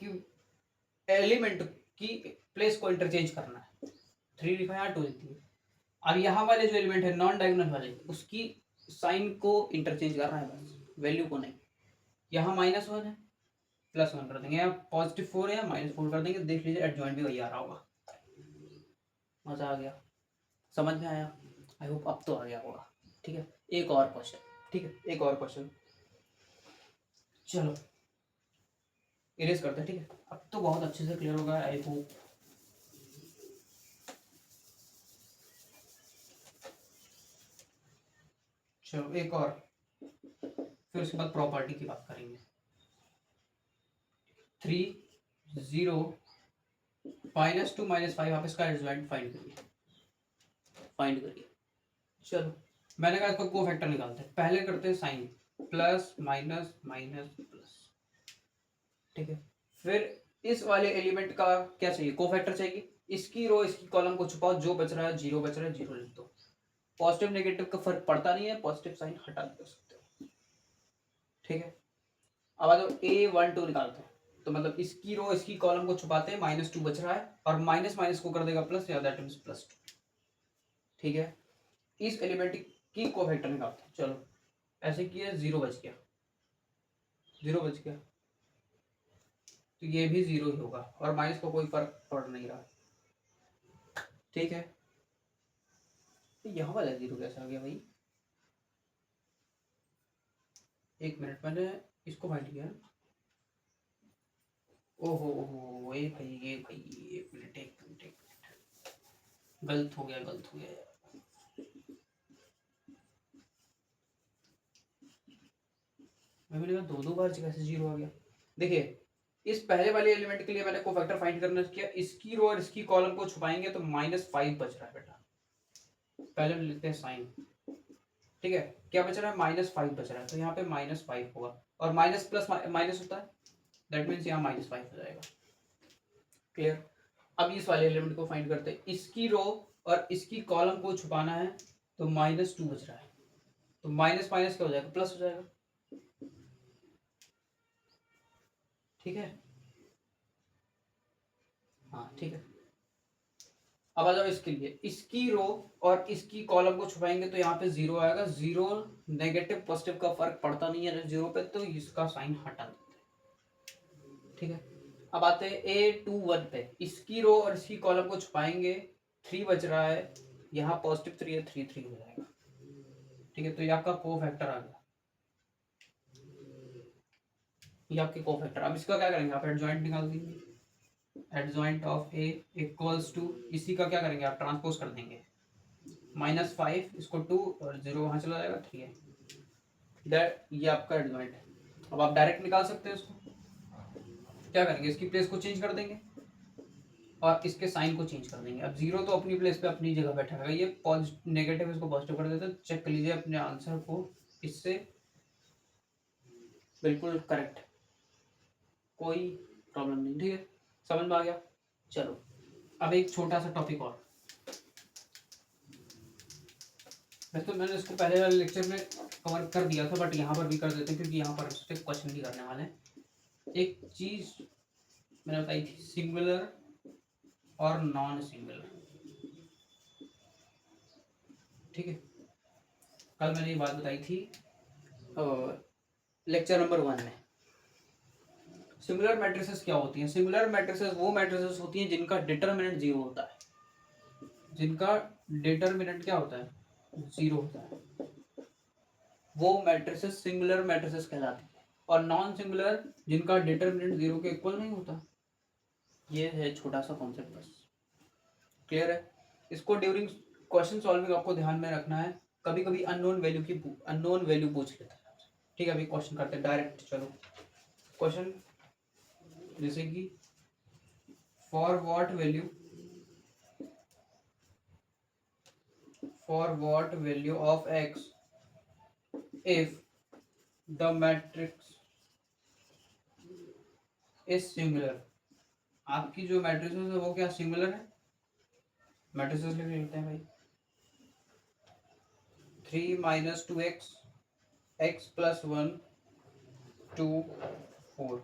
[SPEAKER 1] की प्लेस को इंटरचेंज करना है। 3 लिखा है यहाँ 2 लिख दिए। अब यहाँ वाले जो एलिमेंट है नॉन डायगोनल वाले उसकी साइन को इंटरचेंज करना है बस, वैल्यू को नहीं। यहाँ -1 है +1 कर देंगे, यहाँ +4 है -4 कर देंगे। देख लीजिए एडजॉइंट भी वही आ रहा होगा। मजा आ गया, समझ में आया? आई होप अब तो आ गया होगा। ठीक है, एक और क्वेश्चन। ठीक है, एक और क्वेश्चन, चलो इरेज करते हैं। ठीक है, अब तो बहुत अच्छे से क्लियर होगा आई होप। चलो एक और, फिर उसके बाद प्रॉपर्टी की बात करेंगे। 3 0 -2 -5 आप इसका एडजॉइंट फाइंड करिए। चलो मैंने कहा इसका कोफैक्टर निकालते हैं। पहले करते हैं sign, plus minus minus plus. ठीक है, फिर इस वाले एलिमेंट का क्या चाहिए, कोफैक्टर चाहिए। इसकी रो इसकी कॉलम को छुपाओ, जो बच रहा है 0 बच रहा है 0 लिख दो। पॉजिटिव नेगेटिव का फर्क पड़ता नहीं है, पॉजिटिव साइन हटा दे सकते हो। ठीक है, अब आ जाओ A12 निकालते हैं। तो मतलब इसकी रो इसकी कॉलम को छुपाते हैं, -2 बच रहा है और माइनस माइनस को कर देगा प्लस, या दैट मींस +2। ठीक है, इस एलिमेंट की कोफैक्टर निकालते हैं। चलो ऐसे किया, 0 बच गया, 0 बच गया, तो ये भी 0 ही होगा और माइनस को कोई फर्क पड़ नहीं रहा। ठीक है, तो यहाँ वाला 0 कैसे आ गया भाई? एक मिनट, मैंने इसको फाइंड किया। ओहो ओहो, ये भाई एक मिनट गलत हो गया यार। मैं भी लगा 2 बार कैसे 0 आ गया। देखिए, इस पहले वाले एलिमेंट के लिए मैंने कोफैक्टर फाइंड करना किया। इसकी रो और इसकी कॉलम को छुपाएंगे तो -5 बच रहा है बेटा। पहले लिखते हैं साइन। ठीक है, क्या बच रहा है? -5 बच रहा है, तो यहाँ पे -5 होगा और माइनस प्लस माइनस होता है, दैट मीन्स यहाँ -5 हो जाएगा। क्लियर? अब इस वाले एलिमेंट को फाइंड करते हैं। इसकी रो और इसकी कॉलम को छुपाना है, तो -2 बच रहा है, तो माइनस माइनस क्या हो जाएगा? प्लस हो जाएगा। ठीक है, हाँ ठीक है। अब आ जाओ इसके लिए, इसकी रो और इसकी कॉलम को छुपाएंगे तो यहाँ पे 0 आएगा। 0 नेगेटिव पॉजिटिव का फर्क पड़ता नहीं है 0 पे, तो इसका साइन हटा देते हैं। ठीक है, अब आते हैं A21 पे। इसकी रो और इसकी कॉलम को छुपाएंगे, 3 बच रहा है, यहाँ +3 है, 3 3 हो जाएगा। ठीक है, तो ये आपका कोफैक्टर आ गया, ये आपके कोफैक्टर। अब इसका क्या करेंगे आप? एडजॉइंट निकाल देंगे। Adjoint of A equals to, इसी का क्या करेंगे आप? ट्रांसपोज कर देंगे। -5 इसको 2 और 0 वहां चला जाएगा, 3 है। दैट ये आपका एडजॉइंट है। अब आप डायरेक्ट निकाल सकते हैं इसको। क्या करेंगे? इसकी प्लेस को चेंज कर देंगे और इसके साइन को चेंज कर देंगे। अब 0 तो अपनी प्लेस पे अपनी जगह बैठा है, ये पॉजिटिव नेगेटिव इसको पॉजिटिव कर देते हैं। चेक कर लीजिए अपने आंसर को, इससे बिल्कुल करेक्ट, कोई प्रॉब्लम नहीं। ठीक है, समझ में आ गया? चलो अब एक छोटा सा टॉपिक और। वैसे तो मैंने इसको पहले वाले लेक्चर में कवर कर दिया था, बट यहाँ पर भी कर देते हैं क्योंकि यहाँ पर स्ट्रिक्ट क्वेश्चन भी करने वाले हैं। एक चीज मैंने बताई थी, सिंगुलर और नॉन सिंगुलर। ठीक है, कल मैंने ये बात बताई थी लेक्चर नंबर 1 में। सिंगुलर मैट्रिसेस क्या होती हैं? सिंगुलर मैट्रिसेस वो मैट्रिसेस होती हैं जिनका डिटरमिनेंट 0 होता है। जिनका डिटरमिनेंट क्या होता है? 0 होता है, वो मैट्रिसेस सिंगुलर मैट्रिसेस कहलाती है। और नॉन सिंगुलर जिनका डिटरमिनेंट 0 के इक्वल नहीं होता। ये है छोटा सा कॉन्सेप्ट बस। क्लियर है? इसको ड्यूरिंग क्वेश्चन सॉल्विंग आपको ध्यान में रखना है। कभी कभी अननोन वैल्यू पूछ लेता है। ठीक है, अभी क्वेश्चन करते हैं डायरेक्ट। चलो क्वेश्चन, जैसे कि for what value of x if the matrix is singular। आपकी जो मैट्रिसेस है वो क्या सिंगुलर है? मैट्रिसेस लिख लेते हैं भाई। 3 - 2x, x + 1 2 4।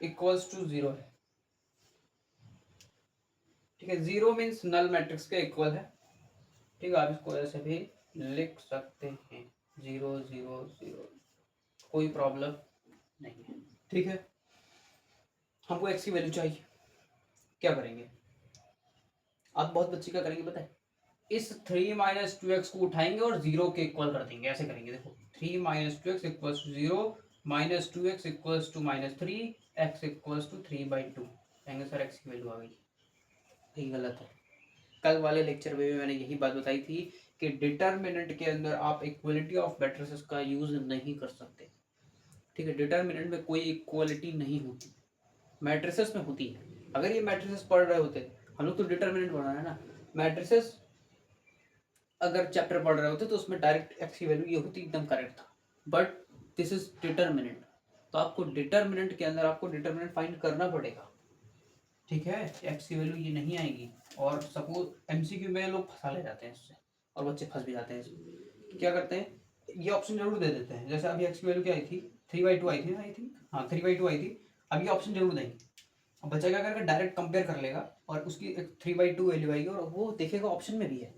[SPEAKER 1] इक्वल्स टू 0 है, ठीक है। 0 मीन्स नल मैट्रिक्स के इक्वल है, ठीक है। आप इसको ऐसे भी लिख सकते हैं, 0 0 0, कोई प्रॉब्लम नहीं है, ठीक है। हमको x की वैल्यू चाहिए, क्या करेंगे आप, बहुत बच्चे क्या करेंगे पता है, इस 3 माइनस टू एक्स को उठाएंगे और 0 के इक्वल कर देंगे, ऐसे करेंगे। देखो 3 minus two x equals to 0, minus two x equals to minus 3, x equals to 3/2, कहेंगे सर एक्स की वैल्यू आ गई। यही गलत है। कल वाले लेक्चर में भी मैंने यही बात बताई थी कि डिटर्मिनेंट के अंदर आप इक्वलिटी ऑफ मैट्रिसेस का यूज नहीं कर सकते, ठीक है। डिटर्मिनेंट में कोई इक्वलिटी नहीं होती, मैट्रिसेस में होती है। अगर ये मैट्रिसेस पढ़ रहे होते, हम लोग तो डिटर्मिनेंट पढ़ रहे हैं ना, मैट्रिसेस अगर चैप्टर पढ़ रहे होते तो उसमें डायरेक्ट एक्स की वैल्यू ये होती, एकदम करेक्ट था। बट दिस इज डिटर्मिनेंट, तो आपको डिटर्मिनेंट के अंदर आपको डिटर्मिनेंट फाइंड करना पड़ेगा, ठीक है। एक्स की वैल्यू ये नहीं आएगी। और सपोज एमसीक्यू में लोग फंसा ले जाते हैं इससे, और बच्चे फंस भी जाते हैं इसमें। क्या करते हैं, ये ऑप्शन जरूर दे देते हैं, जैसे अभी एक्स की वैल्यू क्या आई थी, 3/2 आई थी ना, आई थिंक, हाँ 3/2 आई थी। अब ये ऑप्शन जरूर देंगे, अब बच्चा क्या करेगा, डायरेक्ट कंपेयर कर लेगा और उसकी 3/2 वैल्यू आएगी और वो देखेगा ऑप्शन में भी है,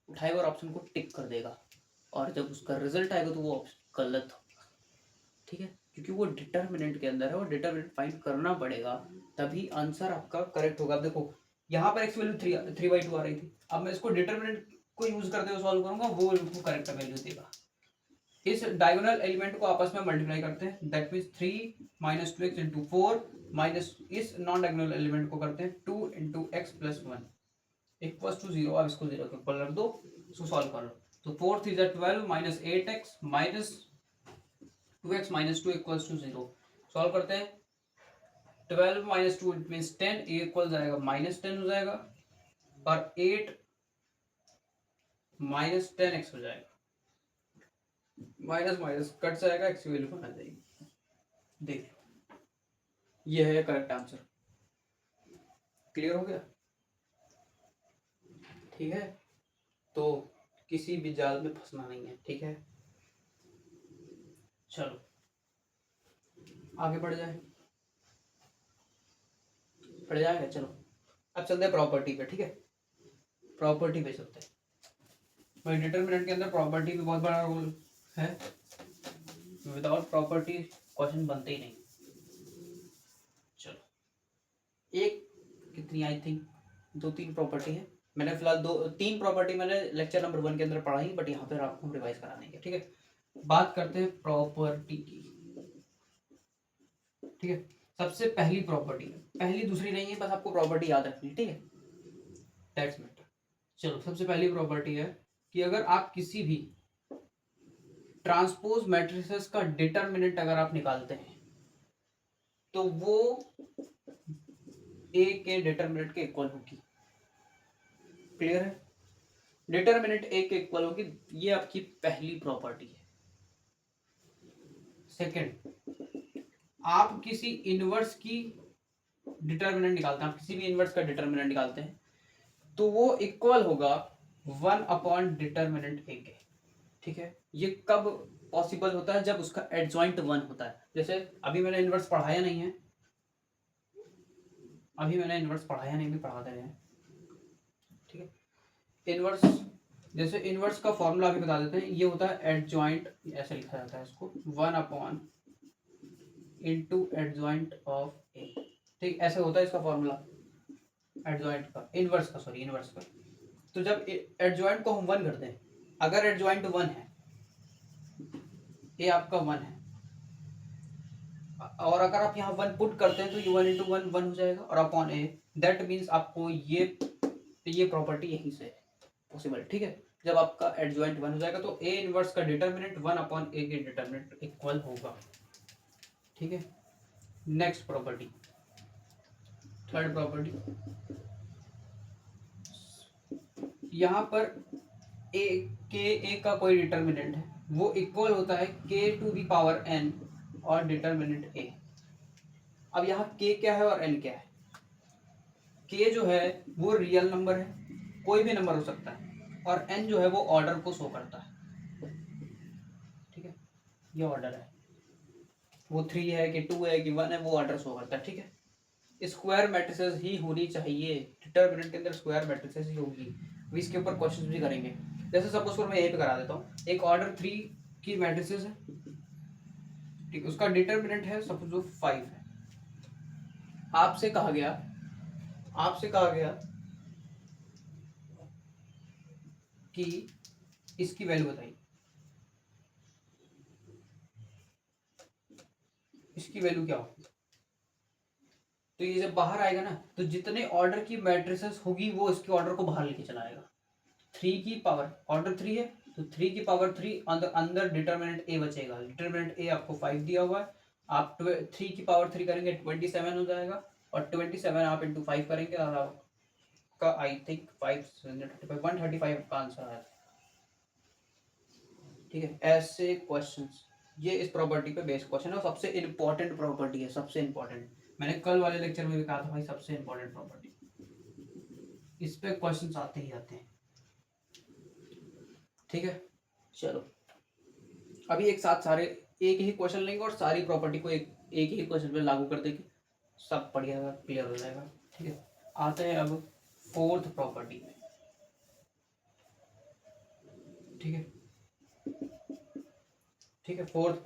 [SPEAKER 1] उठाएगा और ऑप्शन को टिक कर देगा, और जब उसका रिजल्ट आएगा तो वो ऑप्शन गलत होगा, ठीक है। क्योंकि वो डिटर्मिनेंट के अंदर है और डिटर्मिनेंट फाइंड करना पड़ेगा, तभी आंसर आपका करेक्ट होगा। अब देखो यहाँ पर एक्स वैल्यू 3/2 आ रही थी, अब मैं इसको डिटर्मिनेंट को यूज करते हुए सॉल्व करूंगा, वो करेक्ट वैल्यू देगा। इस डायगोनल एलिमेंट को आपस में मल्टीप्लाई करते हैं, that means 3 minus 2x into 4 minus इस नॉन डायगोनल एलिमेंट को करते हैं 2 into x plus 1 equals to 0। अब इसको 0 के ऊपर रख दो, इसको सॉल्व कर लो। तो 4 3 12 minus 8x minus 2x minus 2 equals to 0। Solve करते हैं, 12 माइनस 2 मीन्स 10, ए इक्वल जाएगा -10 हो जाएगा, और 8 माइनस 10x हो जाएगा, माइनस माइनस कट जाएगा, एक्स की वैल्यू बना जाएगी। देख ये है करेक्ट आंसर, क्लियर हो गया, ठीक है। तो किसी भी जाल में फंसना नहीं है, ठीक है। चलो आगे बढ़ जाए, बढ़ जाएगा, चलो अब चलते हैं प्रॉपर्टी पे, ठीक है। प्रॉपर्टी पे चलते हैं, भाई डिटर्मिनेंट के अंदर प्रॉपर्टी भी बहुत बड़ा रोल है, विदाउट प्रॉपर्टी क्वेश्चन बनते ही नहीं। चलो एक कितनी, आई थिंक 2-3 प्रॉपर्टी है, मैंने फिलहाल 2-3 प्रॉपर्टी मैंने लेक्चर नंबर 1 के अंदर पढ़ाई, बट यहाँ पे आपको रिवाइज करा देंगे, ठीक है। बात करते हैं प्रॉपर्टी की, ठीक है। सबसे पहली प्रॉपर्टी, पहली दूसरी नहीं है, बस आपको प्रॉपर्टी याद रखनी है, ठीक है, दैट्स मैटर। चलो सबसे पहली प्रॉपर्टी है कि अगर आप किसी भी ट्रांसपोज मैट्रिसेस का डिटर्मिनेंट अगर आप निकालते हैं तो वो ए के डिटर्मिनेंट के इक्वल होगी, क्लियर है। डिटर्मिनेंट ए के इक्वल होगी, ये आपकी पहली प्रॉपर्टी है। सेकंड, आप किसी इनवर्स की डिटर्मिनेंट निकालते हैं, आप किसी भी इनवर्स का डिटर्मिनेंट निकालते हैं तो वो इक्वल होगा 1 अपॉन डिटर्मिनेंट ए के, ठीक है। ये कब पॉसिबल होता है, जब उसका एडजॉइंट 1 होता है। जैसे अभी मैंने इनवर्स पढ़ाया नहीं है, अभी मैंने इनवर्स पढ़ाया नहीं, भी पढ़ा दे रहे हैं, ठीक है। इनवर्स, जैसे इनवर्स का फॉर्मूला अभी बता देते हैं, ये होता है एडजॉइंट, ऐसे लिखा जाता है इसको 1 अपॉन इंटू एडजॉइंट ऑफ ए, ठीक, ऐसे होता है इसका फॉर्मूला एडजॉइंट का, इनवर्स का, सॉरी इनवर्स का। तो जब एडजॉइंट को हम 1 करते हैं, अगर एडजॉइंट 1 है, ए आपका 1 है, और अगर आप यहाँ 1 पुट करते हैं तो ये 1 इंटू 1 1 हो जाएगा, और अपॉन ए, दैट मीन्स आपको ये प्रॉपर्टी यहीं से पॉसिबल, ठीक है। जब आपका एडजॉइंट 1 हो जाएगा तो ए इनवर्स का डिटर्मिनेंट 1 अपॉन ए के डिटर्मिनेंट इक्वल होगा, ठीक है। नेक्स्ट प्रॉपर्टी, थर्ड प्रॉपर्टी, यहाँ पर ए का कोई डिटर्मिनेंट है, वो इक्वल होता है के टू दी पावर एन और डिटर्मिनेंट ए। अब यहाँ के क्या है और एन क्या है, के जो है वो रियल नंबर है, कोई भी नंबर हो सकता है, और एन जो है वो ऑर्डर को शो करता है, ठीक है, ये ऑर्डर है। वो 3 है कि 2 है कि 1 है, वो ऑर्डर शो करता है। ठीक है, स्क्वायर मैट्रिसेस ही होनी चाहिए, डिटरमिनेंट के अंदर स्क्वायर मैट्रिसेस ही होगी। अभी इसके ऊपर क्वेश्चन भी करेंगे। जैसे सपोज करो मैं यही पे करा देता हूँ, एक ऑर्डर 3 की मैट्रिसेस है, ठीक है, उसका डिटरमिनेंट है सपोज वो 5 है। आपसे कहा गया कि इसकी वैल्यू बताइए, इसकी वैल्यू क्या होगी। तो ये जब बाहर आएगा ना, तो जितने ऑर्डर की मैट्रिसेस होगी वो इसके ऑर्डर को बाहर लेके चला आएगा। 3 की पावर, ऑर्डर 3 है तो 3 की पावर 3 अंदर अंदर डिटरमिनेंट ए बचेगा। डिटरमिनेंट ए आपको 5 दिया हुआ है, आप 3 की पावर 3 करेंगे 27 हो जाएगा, और 27 आप इंटू 5 करेंगे और आपका आई थिंक 135 का आंसर आया। ठीक है, ऐसे क्वेश्चंस, ये इस प्रॉपर्टी पे बेस्ड क्वेश्चन है और सबसे इंपॉर्टेंट प्रॉपर्टी है, सबसे इंपॉर्टेंट। मैंने कल वाले लेक्चर में भी कहा था भाई, सबसे इंपॉर्टेंट प्रॉपर्टी, इस पे क्वेश्चंस आते ही आते हैं। ठीक है, चलो अभी एक साथ सारे एक ही क्वेश्चन लेंगे और सारी प्रॉपर्टी को एक एक ही क्वेश्चन पे लागू कर देंगे, सब बढ़िया क्लियर हो जाएगा। ठीक है, आते हैं अब फोर्थ प्रॉपर्टी में। ठीक है, ठीक है, फोर्थ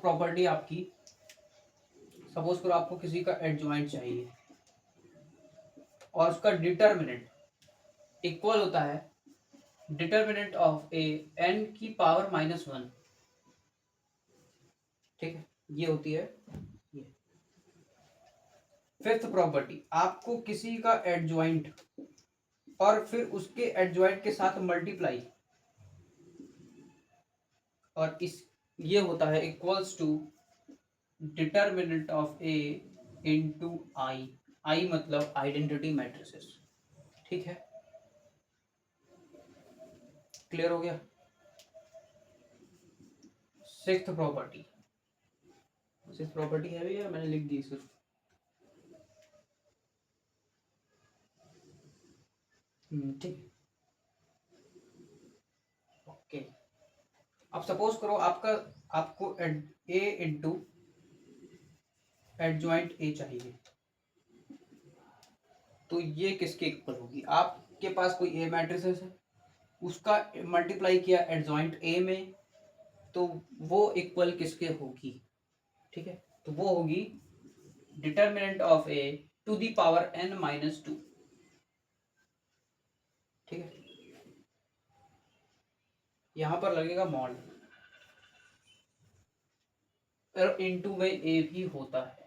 [SPEAKER 1] प्रॉपर्टी आपकी, सपोज करो आपको किसी का एडजॉइंट चाहिए और उसका डिटरमिनेंट इक्वल होता है डिटरमिनेंट ऑफ ए एन की पावर -1। ठीक है, ये होती है ये फिफ्थ प्रॉपर्टी। आपको किसी का एडजॉइंट और फिर उसके एडजॉइंट के साथ मल्टीप्लाई, और इस ये होता है equals to determinant of A into I. I मतलब आइडेंटिटी मैट्रिसेस। ठीक है, क्लियर हो गया। सिक्स्थ प्रॉपर्टी है भैया, मैंने लिख दी सिर्फ। ठीक, ओके। अब सपोज करो आपको ए इंटू एडजॉइंट ए चाहिए, तो ये किसके इक्वल होगी। आपके पास कोई ए मैट्रिसेस है, उसका मल्टीप्लाई किया एडजॉइंट ए में, तो वो इक्वल किसके होगी। ठीक है, तो वो होगी determinant of A to the power n-2। ठीक है, यहां पर लगेगा मॉड, और इनटू में ए भी होता है।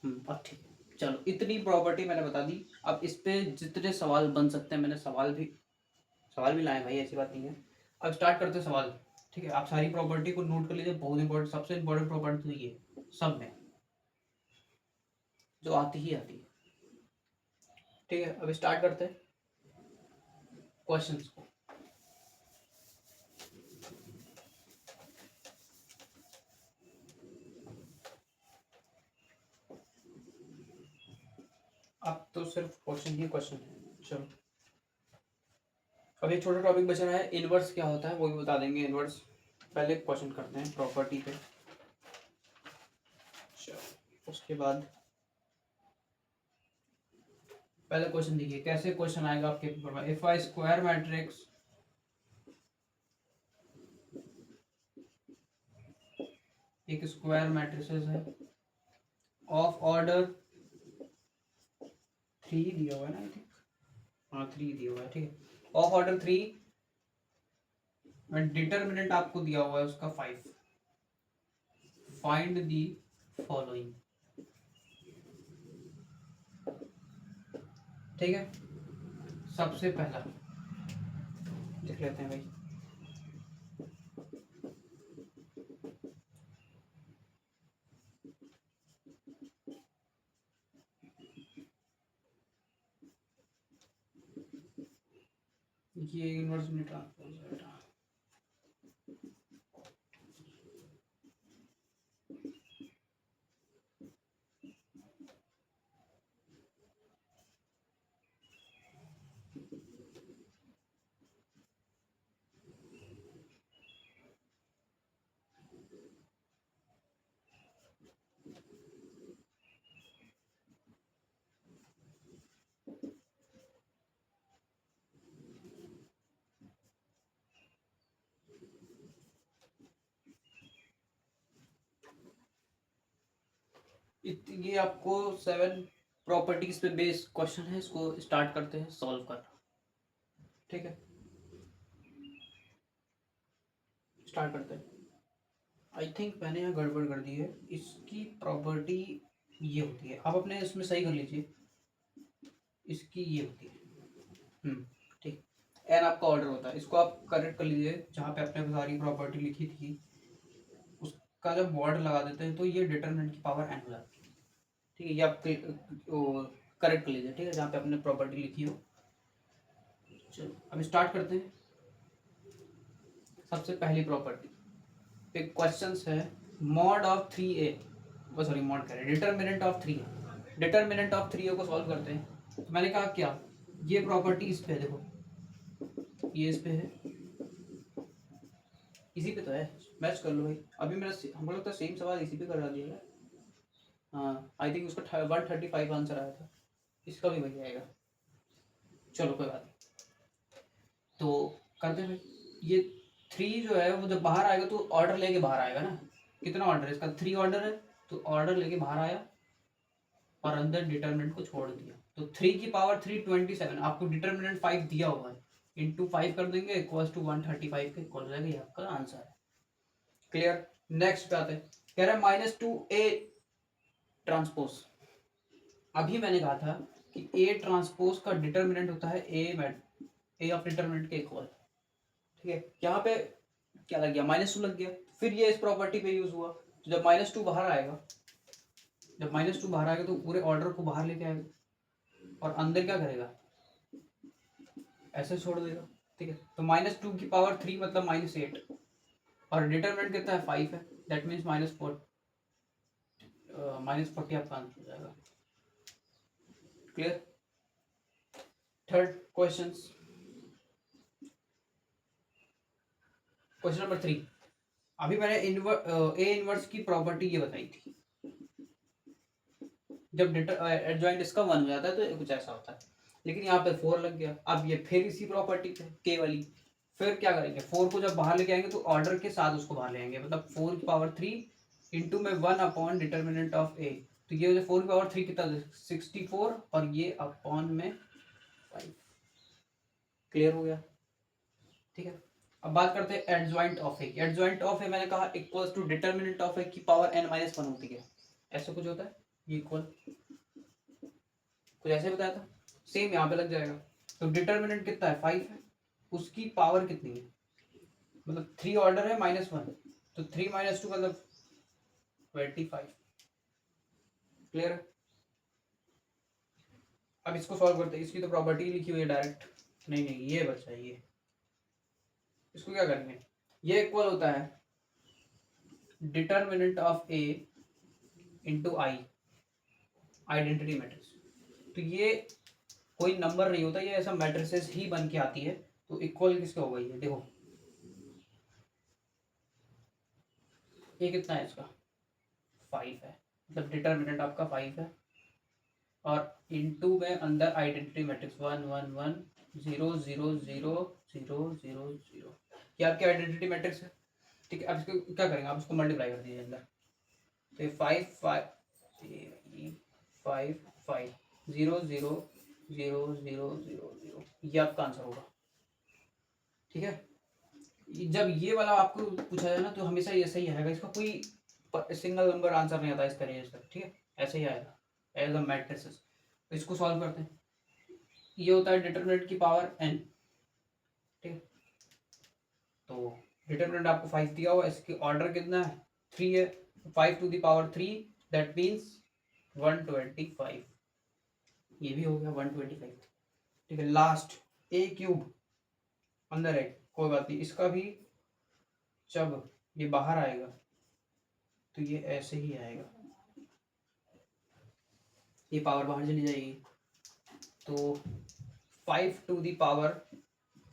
[SPEAKER 1] अब ठीक है, चलो इतनी प्रॉपर्टी मैंने बता दी। अब इस पे जितने सवाल बन सकते हैं, मैंने सवाल भी लाए भाई, ऐसी बात नहीं है। अब स्टार्ट करते हैं सवाल। ठीक है, आप सारी प्रॉपर्टी को नोट कर लीजिए, बहुत इंपॉर्टेंट, सबसे इंपॉर्टेंट प्रॉपर्टी तो ये सब में जो आती ही आती है। ठीक है, अब स्टार्ट करते हैं क्वेश्चंस को। अब तो सिर्फ क्वेश्चन ही क्वेश्चन है। चलो अब एक छोटा टॉपिक बचा रहा है, इनवर्स क्या होता है वो भी बता देंगे। इनवर्स पहले क्वेश्चन करते हैं प्रॉपर्टी पे, चलो उसके बाद पहले क्वेश्चन देखिए कैसे क्वेश्चन आएगा आपके पेपर में। इफ आई स्क्वायर मैट्रिक्स, एक स्क्वायर मैट्रिसेस है ऑफ ऑर्डर 3 दिया हुआ है ना, आई थिंक, हाँ 3 दिया हुआ है। ठीक है, ऑफ ऑर्डर 3 एंड डिटरमिनेंट आपको दिया हुआ है उसका 5। Find the following. ठीक है, सबसे पहला देख लेते हैं भाई। ये इनवर्स में ट्रांसपोज है बेटा। ये आपको 7 प्रॉपर्टीज पे बेस्ड क्वेश्चन है, इसको स्टार्ट करते हैं सॉल्व करना। ठीक है, स्टार्ट करते हैं। आई थिंक मैंने यहाँ गड़बड़ कर दी है। इसकी प्रॉपर्टी ये होती है, आप अपने इसमें सही कर लीजिए। इसकी ये होती है ठीक। एन आपका ऑर्डर होता है, इसको आप करेक्ट कर लीजिए। जहाँ पे आपने सारी प्रॉपर्टी लिखी थी उसका जब बॉर्डर लगा देते हैं तो ये डिटरमिनेंट की पावर एन हो जाती है। ठीक है, ये आप करेक्ट कर लीजिए। ठीक है, जहाँ पे आपने प्रॉपर्टी लिखी हो। चलो अब स्टार्ट करते हैं। सबसे पहली प्रॉपर्टी, एक क्वेश्चन है mod of 3a, sorry mod कह रहे हैं, determinant of 3a। Determinant of 3a को सॉल्व करते हैं। तो मैंने कहा क्या, ये प्रॉपर्टी इस पे देखो, ये इस पे है, इसी पे तो है, मैच कर लो भाई। अभी मेरा हमको लगता है सेम सवाल इसी पे करा दिया है। हाँ आई थिंक उसका 135 आंसर आया था, इसका भी वही आएगा। चलो कोई बात नहीं, तो करते हैं भाई। ये 3 जो है वो जब बाहर आएगा तो ऑर्डर लेके बाहर आएगा ना। कितना ऑर्डर है इसका, 3 ऑर्डर है, तो ऑर्डर लेके बाहर आया और अंदर डिटरमिनेंट को छोड़ दिया। तो 3 की पावर 3 27, आपको डिटरमिनेंट 5 दिया हुआ है, इंटू 5 कर देंगे इक्वल्स टू 135 के इक्वल हो जाएगा। ये आपका आंसर है। क्लियर। नेक्स्ट पे आते हैं, कह रहा है -2a ट्रांसपोज। अभी मैंने कहा था कि ए ट्रांसपोज का डिटरमिनेंट होता है ए ऑफ डिटरमिनेंट के इक्वल। ठीक है, यहाँ पे क्या लग गया, -2 लग गया। फिर ये इस प्रॉपर्टी पे यूज हुआ। तो जब -2 बाहर आएगा, जब -2 बाहर आएगा तो पूरे ऑर्डर को बाहर लेके आएगा और अंदर क्या करेगा, ऐसे छोड़ देगा। ठीक है, तो -2 की पावर 3 मतलब -8, और डिटरमिनेंट कितना है 5 है, दैट मीन्स -40 आपका आंसर हो जाएगा। Clear. Third question, question number 3। अभी मैंने ए इनवर्स की प्रॉपर्टी ये बताई थी, जब एडजॉइंट इसका 1 हो जाता है तो कुछ ऐसा होता है। लेकिन यहाँ पे 4 लग गया। अब ये फिर इसी प्रॉपर्टी पे के वाली, फिर क्या करेंगे, 4 को जब बाहर लेके आएंगे तो ऑर्डर के साथ उसको बाहर ले आएंगे, मतलब 4 की पावर 3 इंटू में 1 अपॉन डिटर्मिनेंट ऑफ ए। तो ये 4 की पावर 3 कितना, 64, और ये अपॉन में 5। क्लियर हो गया। ठीक है, अब बात करते हैं adjoint of A. Adjoint of A मैंने कहा equals to determinant of A की पावर n-1 होती है। ऐसे कुछ होता है, ये इक्वल कुछ ऐसे बताया था, सेम यहाँ पे लग जाएगा। तो डिटर्मिनेंट कितना है 5 है, उसकी पावर कितनी है, मतलब 3 ऑर्डर है -1, तो 3 - 2 मतलब 25। क्लियर है। अब इसको सॉल्व करते हैं। इसकी तो प्रॉपर्टी लिखी हुई है डायरेक्ट, नहीं ये बचा है, ये इसको क्या करेंगे, ये इक्वल होता है determinant of A into I, identity matrix. तो ये कोई नंबर नहीं होता, ये ऐसा मैट्रिसेस ही बन के आती है। तो इक्वल किसका होगा, ये देखो, ये कितना है इसका 5 है, मतलब डिटर्मिनेंट आपका 5 है, और इनटू में अंदर आइडेंटिटी मैट्रिक्स 1 1 1 0 0 0 0 0 0, ये आपकी आइडेंटिटी मैट्रिक्स है। ठीक है, अब इसको क्या करेंगे, आप इसको मल्टीप्लाई कर दीजिए अंदर। तो ये 5 5 5 5 0 0 0 0 0 0, ये आपका आंसर होगा। ठीक है, जब ये वाला आपको पूछा जाए ना तो हमेशा ऐसा ही आएगा, इसका कोई सिंगल नंबर आंसर नहीं आता इसका रेंज तक। ठीक है, ऐसे ही आएगा एज अ मैट्रिसेस। तो इसको सॉल्व करते हैं। ये होता है डिटरमिनेंट की पावर n। ठीक है, तो डिटरमिनेंट आपको 5 दिया हुआ, इसकी ऑर्डर कितना है 3 है, 5 to the power 3 that means 125। ये भी हो गया 125। ठीक है, लास्ट a क्यूब अंदर है, कोई बात नहीं, इसका भी जब ये बाहर आएगा तो ये ऐसे ही आएगा, ये पावर बाहर चली जाएगी, तो 5 टू द पावर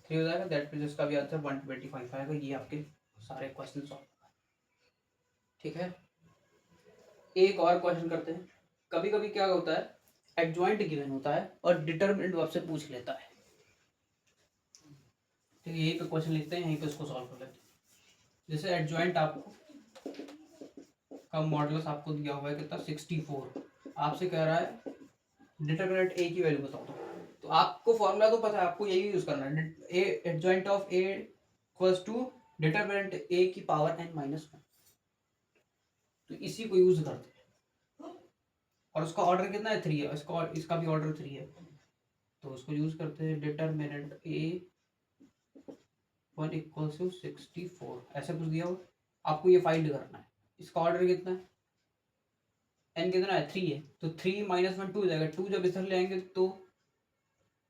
[SPEAKER 1] 3 हो जाएगा, दैट मीन्स इसका भी आंसर 125 आएगा। ये आपके सारे क्वेश्चन सॉल्व। ठीक है, एक और क्वेश्चन करते हैं। कभी कभी क्या होता है, एडजॉइंट गिवन होता है और डिटरमिनेंट आपसे पूछ लेता है। ठीक है, यहीं पे क्वेश्चन लिखते हैं, यहीं पे इसको सॉल्व कर लेते हैं। जैसे एडजॉइंट आपको का मॉडुलस आपको दिया हुआ है कितना 64। आपसे कह रहा है डिटरमिनेंट ए की वैल्यू बताओ। तो आपको फॉर्मूला तो पता है, आपको यही यूज करना है, A adjoint of A equals to determinant A की पावर n-1। तो इसी को यूज करते हैं और उसका ऑर्डर कितना है 3 है, इसका भी ऑर्डर 3 है। तो उसको यूज करते हैं डिटरमिनेंट ए 1 इक्वल्स टू 64 ऐसा कुछ दिया हो, आपको ये फाइंड करना है। इसका ऑर्डर कितना है, n कितना है 3 है, तो 3 माइनस 1 2 हो जाएगा। 2 जब इधर ले आएंगे तो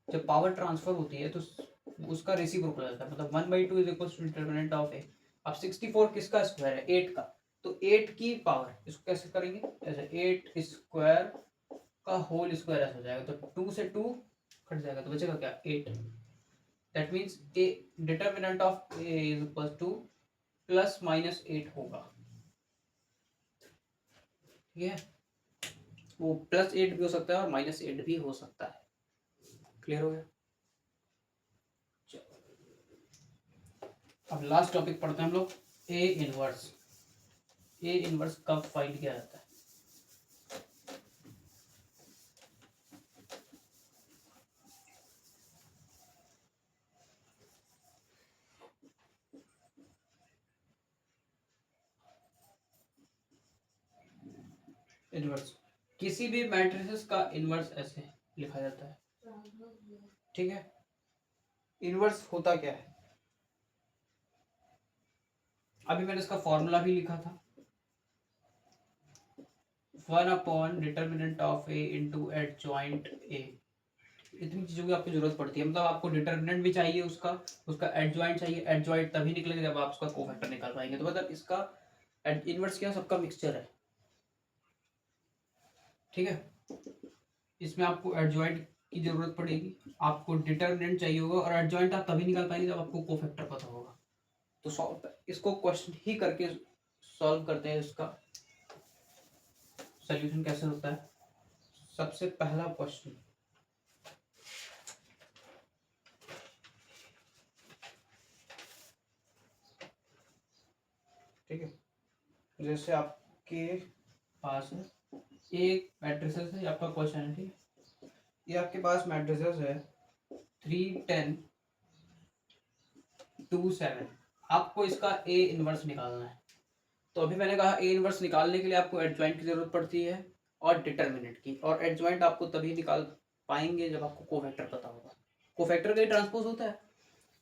[SPEAKER 1] जब पावर ट्रांसफर होती है तो उसका रेसिप्रोकल आता है, मतलब 1/2 is equal to determinant of A. अब 64 किसका स्क्वायर है, 8 का, तो 8 की पावर, इसको कैसे करेंगे, ऐसे 8 स्क्वायर का होल स्क्वायर ऐसा हो जाएगा, तो 2 से 2 कट जाएगा तो बचेगा क्या 8। That means A determinant of A is equal two plus minus 8 होगा। ठीक है, वो प्लस 8 भी हो सकता है और माइनस 8 भी हो सकता है। क्लियर हो गया। अब लास्ट टॉपिक पढ़ते हैं हम लोग, ए इनवर्स। ए इनवर्स कब फाइंड किया जाता है। इनवर्स किसी भी मैट्रिसेस का इनवर्स ऐसे लिखा जाता है। ठीक है, इनवर्स होता क्या है, अभी मैंने इसका फॉर्मूला भी लिखा था, 1 upon determinant of A into adjoint A. इतनी चीजों की आपको जरूरत पड़ती है, मतलब आपको डिटरमिनेंट भी चाहिए उसका एडजॉइंट चाहिए। एडजॉइंट तभी निकलेगा जब आप उसका कोफैक्टर निकाल पाएंगे। तो मतलब इसका इनवर्स क्या, सबका मिक्सचर है। ठीक है, इसमें आपको एडजॉइंट की जरूरत पड़ेगी, आपको डिटरमिनेंट चाहिए होगा, और एडजॉइंट आप तभी निकाल पाएंगे जब आपको कोफैक्टर पता होगा। तो इसको क्वेश्चन ही करके सॉल्व करते हैं। इसका सॉल्यूशन कैसे होता है। सबसे पहला क्वेश्चन, ठीक है, जैसे आपके पास है एक मैट्रिसेस है, आपका क्वेश्चन है, ठीक है, ये आपके पास मैट्रिसेस है 3 10 2 7। आपको इसका ए इनवर्स निकालना है। तो अभी मैंने कहा ए इनवर्स निकालने के लिए आपको एडजॉइंट की जरूरत पड़ती है और डिटरमिनेंट की, और एडजॉइंट आपको तभी निकाल पाएंगे जब आपको कोफैक्टर पता होगा। कोफैक्टर का ही ट्रांसपोज होता है।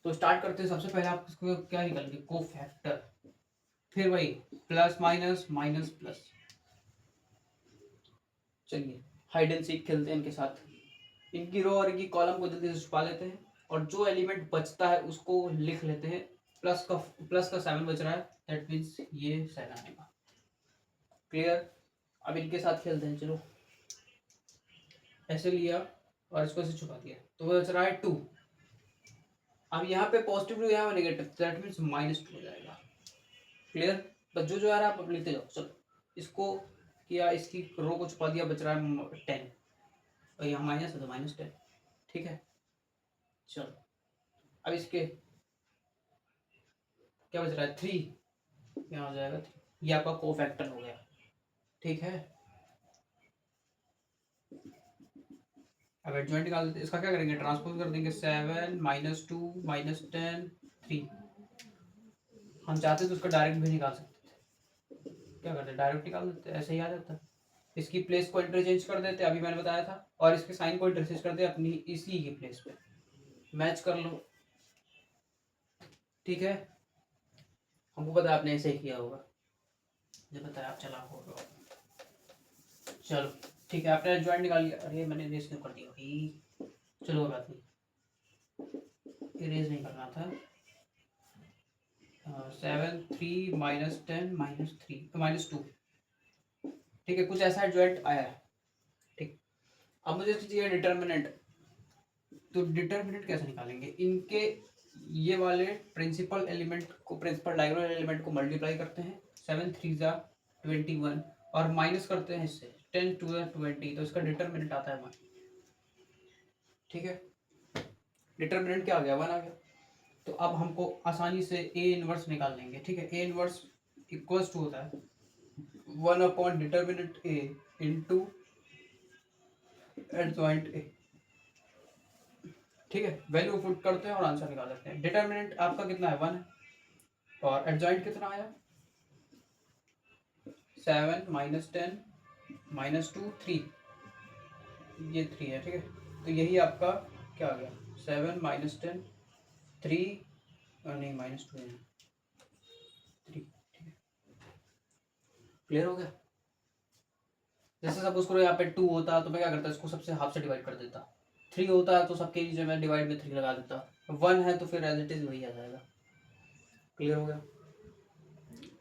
[SPEAKER 1] तो स्टार्ट करते हैं, सबसे पहले आप इसको क्या निकालेंगे, कोफैक्टर, फिर वही प्लस माइनस माइनस प्लस। चलिए हाइड एंड सीक खेलते हैं इनके साथ, इनकी रो और इनकी कॉलम को जल्दी से छुपा लेते हैं, और जो एलिमेंट बचता है उसको लिख लेते हैं। प्लस का 7 बच रहा है, दैट मीन्स ये 7 आएगा। क्लियर। अब इनके साथ खेलते हैं, चलो ऐसे लिया और इसको ऐसे छुपा दिया, तो वो बच रहा है 2। अब यहाँ पे पॉजिटिव 2, यहाँ नेगेटिव, दैट मीन्स -2 हो जाएगा। क्लियर। बस जो आ रहा है आप लिखते जाओ। चलो इसको किया, इसकी रो को छुपा दिया, बच रहा है 10, और यहाँ माइनस है तो -10। ठीक है, चलो अब इसके क्या बच रहा है 3, यहाँ हो जाएगा 3, ये आपका कोफैक्टर हो गया। ठीक है, अब एडजॉइंट निकाल देते हैं। इसका क्या करेंगे, ट्रांसपोज कर देंगे, 7 -2 -10 3। हम चाहते तो उसका डायरेक्ट भी निकाल सकते थे, क्या करते डायरेक्ट निकाल देते, ऐसे ही आ जाता। इसकी प्लेस को इंटरचेंज कर देते, अभी मैंने बताया था, और इसके साइन को इंटरचेंज करते अपनी इसी की प्लेस पे, मैच कर लो। ठीक है, हमको पता है आपने ऐसे ही किया होगा, मुझे पता है आप चला होगा। चलो ठीक है, आपने ज्वाइंट निकाल लिया। अरे मैंने इरेज क्यों कर दिया भाई, चलो बात नहीं, इरेज नहीं करना था। 7 3 -10 -2। ठीक है, कुछ ऐसा ज्वाइंट आया है। ठीक, अब मुझे चाहिए डिटर्मिनेंट। तो डिटर्मिनेंट कैसे निकालेंगे, इनके ये वाले प्रिंसिपल एलिमेंट को, प्रिंसिपल डायगोनल एलिमेंट को मल्टीप्लाई करते हैं, 7 3 जा 21, और माइनस करते हैं इससे 10 2 जा 20, तो इसका डिटर्मिनेंट आता है 1। ठीक है, डिटर्मिनेंट क्या आ गया, 1 आ गया। तो अब हमको आसानी से ए इनवर्स निकाल लेंगे। ठीक है, ए इनवर्स इक्वल्स टू होता है 1 upon determinant A into adjoint A. ठीक है, वैल्यू पुट करते हैं और आंसर निकाल लेते हैं। डिटर्मिनेंट आपका कितना है 1 है, और एडजॉइंट कितना आया 7 माइनस 10 माइनस 2 3, ये 3 है। ठीक है, तो यही आपका क्या आ गया 7 माइनस 10 3, नहीं माइनस 2 है 3। ठीक है, क्लियर हो गया। जैसे सपोज करो यहाँ पे 2 होता तो मैं क्या करता, इसको सबसे हाफ से डिवाइड कर देता। 3 होता है तो सबके नीचे मैं डिवाइड में 3 लगा देता। 1 है तो फिर एज इट इज वही आ जाएगा। क्लियर हो गया,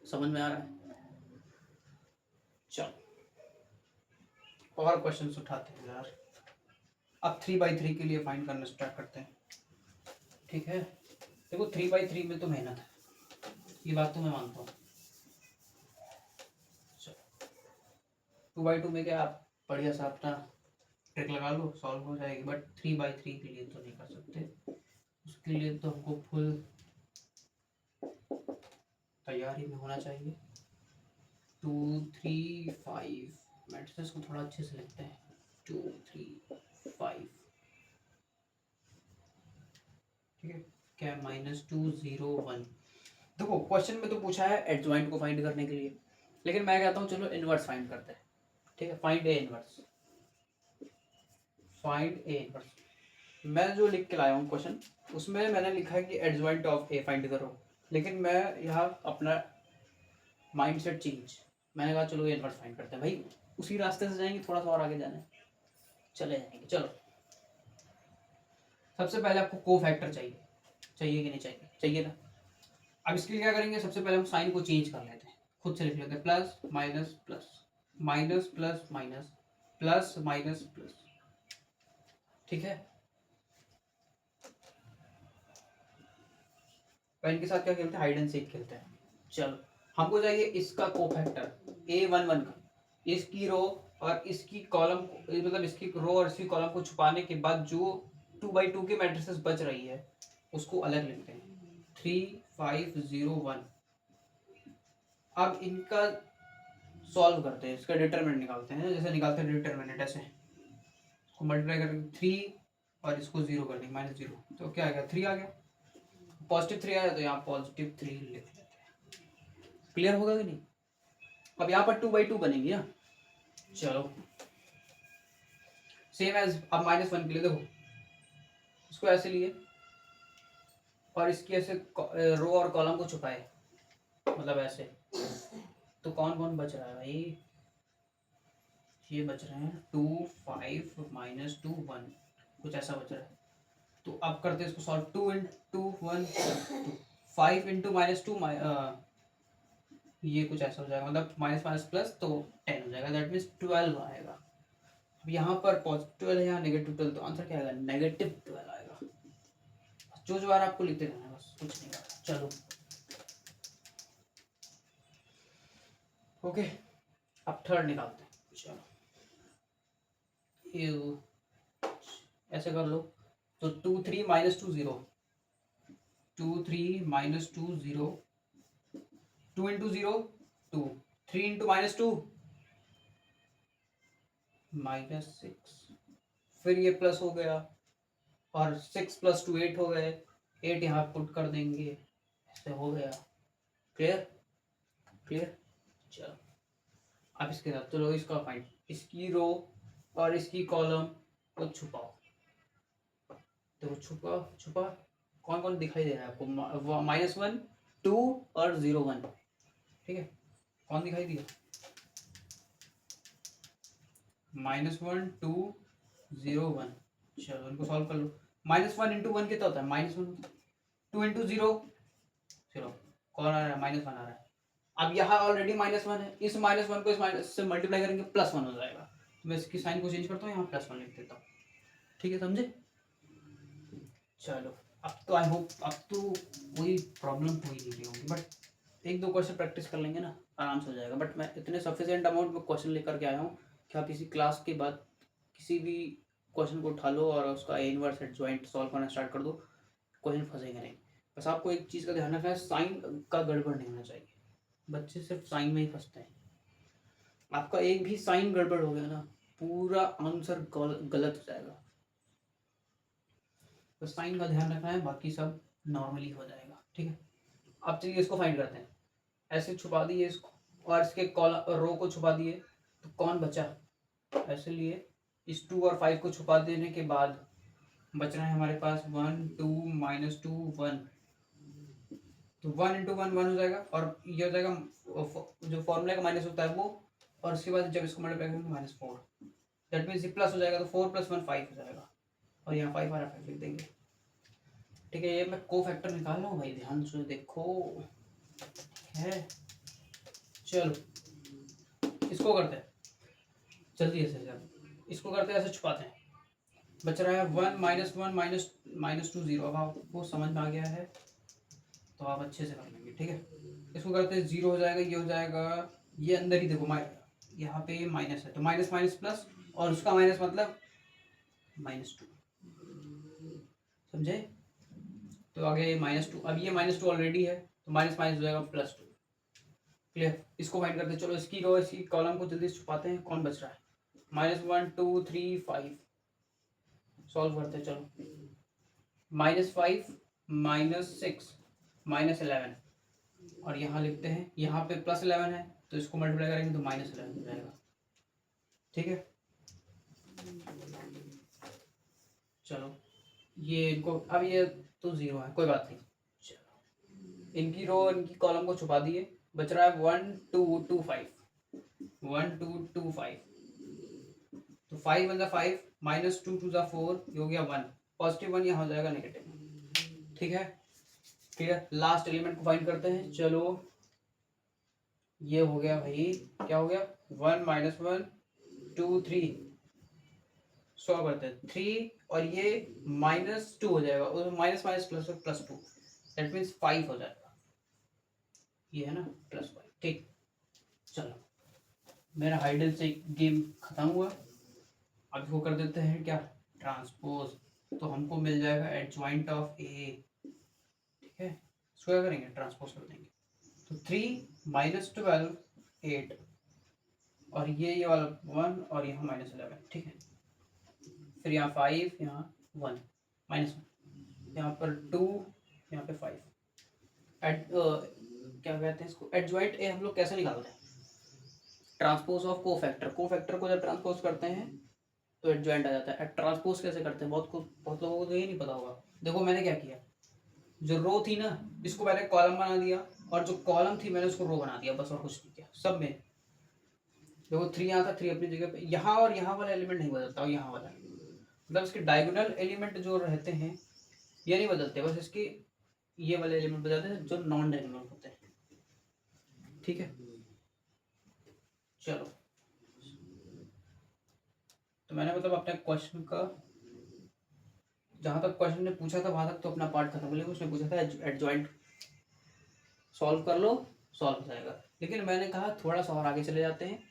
[SPEAKER 1] समझ में आ रहा है। चलो और क्वेश्चंस उठाते हैं यार। अब 3/3 के लिए फाइंड करना स्टार्ट करते हैं। ठीक है, देखो 3/3 में तो मेहनत है, ये बात तो मैं मानता हूँ। 2/2 में क्या आप बढ़िया सा अपना ट्रिक लगा लो, सॉल्व हो जाएगी। बट 3/3 के लिए तो नहीं कर सकते, उसके लिए तो हमको फुल तैयारी में होना चाहिए। 2 3 5 मैट्रिसेस को थोड़ा अच्छे से लिखते हैं। 2 3 5, ठीक है, क्या -2 0 1। देखो क्वेश्चन में तो पूछा है एडजॉइंट को फाइंड करने के लिए, लेकिन मैं कहता हूँ चलो इनवर्स फाइंड करते हैं। ठीक है, find A inverse, find A inverse. मैं जो लिख के लाया हूँ क्वेश्चन, उसमें मैंने लिखा है कि एडजॉइंट ऑफ ए फाइंड करो, लेकिन मैं यहाँ अपना माइंड सेट चेंज, मैंने कहा चलो ये इनवर्स फाइंड करते हैं। भाई उसी रास्ते से जाएंगे, थोड़ा सा और आगे जाना है, चले जाएंगे। चलो सबसे पहले आपको को फैक्टर चाहिए, चाहिए कि नहीं चाहिए, चाहिए ना। अब इसके लिए क्या करेंगे, सबसे पहले हम साइन को चेंज कर लेते हैं, खुद से लिख लेते हैं। Plus minus plus minus plus minus plus minus plus. ठीक है, इनके साथ क्या खेलते हैं, हाइड एंड सीक खेलते हैं। चलो हमको चाहिए इसका कोफैक्टर A11 का, इसकी रो और इसकी कॉलम, मतलब इसकी रो और इसकी कॉलम को छुपाने के बाद जो 2/2 के मैट्रिसेस बच रही है उसको अलग लिखते हैं 3 5 0 1। अब इनका सॉल्व करते हैं, इसका डिटरमिनेंट निकालते हैं। जैसे निकालते हैं डिटरमिनेंट, ऐसे इसको मल्टीप्लाई करके 3 और इसको 0 कर देंगे -0, तो क्या आ गया 3 आ गया। +3 आया तो यहाँ +3 लिख लेते हैं। क्लियर होगा कि नहीं। अब यहाँ पर 2/2 बनेगी ना। चलो सेम एज अब -1 के लिए देखो, इसको ऐसे लिए और इसकी ऐसे रो और कॉलम को छुपाए, मतलब ऐसे, तो कौन कौन बच रहा है भाई, ये बच रहे हैं 2 5 -2 1, कुछ ऐसा बच रहा है। तो अब करते हैं इसको सॉल्व। 2 इंटू 1 2, 5 इंटू -2 ये कुछ ऐसा हो जाएगा, मतलब माइनस माइनस प्लस तो 10 हो जाएगा, दैट मीन्स 12 आएगा। अब यहाँ पर पॉजिटिव 12 है, यहाँ -12, तो आंसर क्या आएगा -12 आएगा। जो बार आपको लिखते रहना है, बस कुछ नहीं करना। चलो ओके, अब थर्ड निकालते हैं। चलो ये ऐसे कर लो, तो 2 3 -2 0, 2 3 -2 0, 2 इंटू 0 2, 3 इंटू -2 -6, फिर ये प्लस हो गया और 6 + 2 8 हो गए, 8 यहाँ पुट कर देंगे, ऐसे हो गया। Clear clear. चलो अब इसके साथ चलो इसका फाइंड, इसकी रो और इसकी कॉलम को छुपाओ। देखो छुपा छुपा कौन कौन दिखाई दे रहा है आपको, -1 2 और 0 1। ठीक है, कौन दिखाई दिया, -1 2 0 1। चलो इनको सॉल्व कर लो। -1 इंटू 1 कितना होता है, -1, 2 इंटू 0 0, कौन आ रहा है -1 आ रहा है। अब यहाँ ऑलरेडी -1 है, इस -1 को इस माइनस से मल्टीप्लाई करेंगे +1 हो जाएगा, तो मैं इसकी साइन को चेंज करता हूँ, यहाँ +1 लिख देता हूँ। ठीक है, समझे। चलो अब तो आई होप अब तो कोई प्रॉब्लम हो ही नहीं रही होगी, बट 1-2 क्वेश्चन प्रैक्टिस कर लेंगे ना, आराम से हो जाएगा। बट मैं इतने सफिशिएंट अमाउंट में क्वेश्चन लेकर के आया हूँ कि आप इसी क्लास के बाद किसी भी क्वेश्चन को उठा लो और उसका इनवर्स एडजॉइंट सॉल्व करना स्टार्ट कर दो, क्वेश्चन फंसेंगे नहीं। बस आपको एक चीज़ का ध्यान रखना है, साइन का गड़बड़ नहीं होना चाहिए, बच्चे सिर्फ साइन में ही फंसते हैं। आपका एक भी साइन गड़बड़ हो गया ना, पूरा आंसर गलत हो जाएगा। तो साइन का ध्यान रखना है, बाकी सब नॉर्मली हो जाएगा। ठीक है, अब चलिए इसको फाइंड करते हैं। ऐसे छुपा दिए इसको और इसके रो को छुपा दिए, तो कौन बचा? ऐसे लिए इस 2 और 5 को छुपा देने के बाद बच रहा है हमारे पास 1 2 -2 1। तो 1 × 1 1 हो जाएगा, और ये हो जाएगा जो फॉर्मूला का माइनस होता है वो, और उसके बाद जब इसको मल्टीप्लाई करेंगे -4, दैट मीन्स ये प्लस हो जाएगा, तो 4 + 1 5 हो जाएगा, और यहाँ 5 आ रहा है, 5 लिख देंगे। ठीक है, ये मैं को फैक्टर निकाल रहा हूँ भाई, ध्यान से देखो है। चलो इसको करते हैं जल्दी से, इसको करते हैं, ऐसे छुपाते हैं। बच रहा है 1 -1 -2 0। अब आपको समझ में आ गया है तो आप अच्छे से कर लेंगे। ठीक है, इसको करते हैं, 0 हो जाएगा, ये हो जाएगा, ये अंदर ही देखो यहाँ पे माइनस है, तो माइनस माइनस प्लस, और उसका माइनस मतलब -2, समझे? तो आगे -2, अब ये -2 ऑलरेडी है, तो माइनस माइनस हो जाएगा +2। क्लियर? इसको फाइंड करते हैं। चलो इसकी रो इसकी कॉलम को जल्दी छुपाते हैं। कौन बच रहा है? -1 2 3 5। सॉल्व करते हैं, चलो। -5 -6 -11, और यहाँ लिखते हैं, यहाँ पे +11 है, तो इसको मल्टीप्लाई करेंगे तो -11 हो जाएगा। ठीक है, चलो ये इनको, अब ये तो 0 है, कोई बात नहीं। चलो इनकी रो इनकी कॉलम को छुपा दिए, बच रहा है 1 2 2 5 1 2 2 5। तो 5 × 5 -2 2 4, ये हो गया 1, +1 यहाँ हो जाएगा नेगेटिव। ठीक है, क्लियर? लास्ट एलिमेंट को फाइंड करते हैं। चलो ये हो गया भाई, क्या हो गया? 1 -1 2 3, सॉल्व करते हैं, 3 और ये -2 हो जाएगा, और minus minus plus +2, that means 5 हो जाएगा। ये है ना, +5। ठीक, चलो मेरा हाइडल से गेम खत्म हुआ। अब इसको कर देते हैं क्या, ट्रांसपोज, तो हमको मिल जाएगा एडजॉइंट ऑफ ए। ठीक है, इसको क्या करेंगे, ट्रांसपोज कर देंगे, तो 3 -12 8, और ये वाला 1, और यहाँ -11। ठीक है, फिर यहाँ 5, यहाँ 1 -1, यहाँ पर 2, यहाँ पे 5। क्या कहते हैं इसको, एडजॉइंट ए हम लोग कैसे निकालते हैं? Transpose of cofactor. कोफैक्टर को जब ट्रांसपोज करते हैं तो एडजॉइंट आ जाता है। ट्रांसपोज कैसे करते हैं, बहुत लोगों को तो ये नहीं पता होगा। देखो मैंने क्या किया, जो रो थी ना, इसको मैंने कॉलम बना दिया, और जो कॉलम थी मैंने उसको रो बना दिया, बस, और कुछ नहीं किया। सब में देखो 3 यहाँ था, 3 अपनी जगह पे, यहाँ और यहाँ वाला एलिमेंट नहीं बदलता, और यहाँ वाला, मतलब इसके डायगोनल एलिमेंट जो रहते हैं ये नहीं बदलते, बस इसके ये वाले एलिमेंट बदलते हैं जो नॉन डायगोनल होते हैं। ठीक है, चलो तो मैंने मतलब अपने क्वेश्चन का, जहाँ तक क्वेश्चन ने पूछा था वहाँ तक तो अपना पार्ट खत्म, लेकिन उसने पूछा था एडजॉइंट सॉल्व कर लो, सॉल्व हो जाएगा। लेकिन मैंने कहा थोड़ा सा और आगे चले जाते हैं,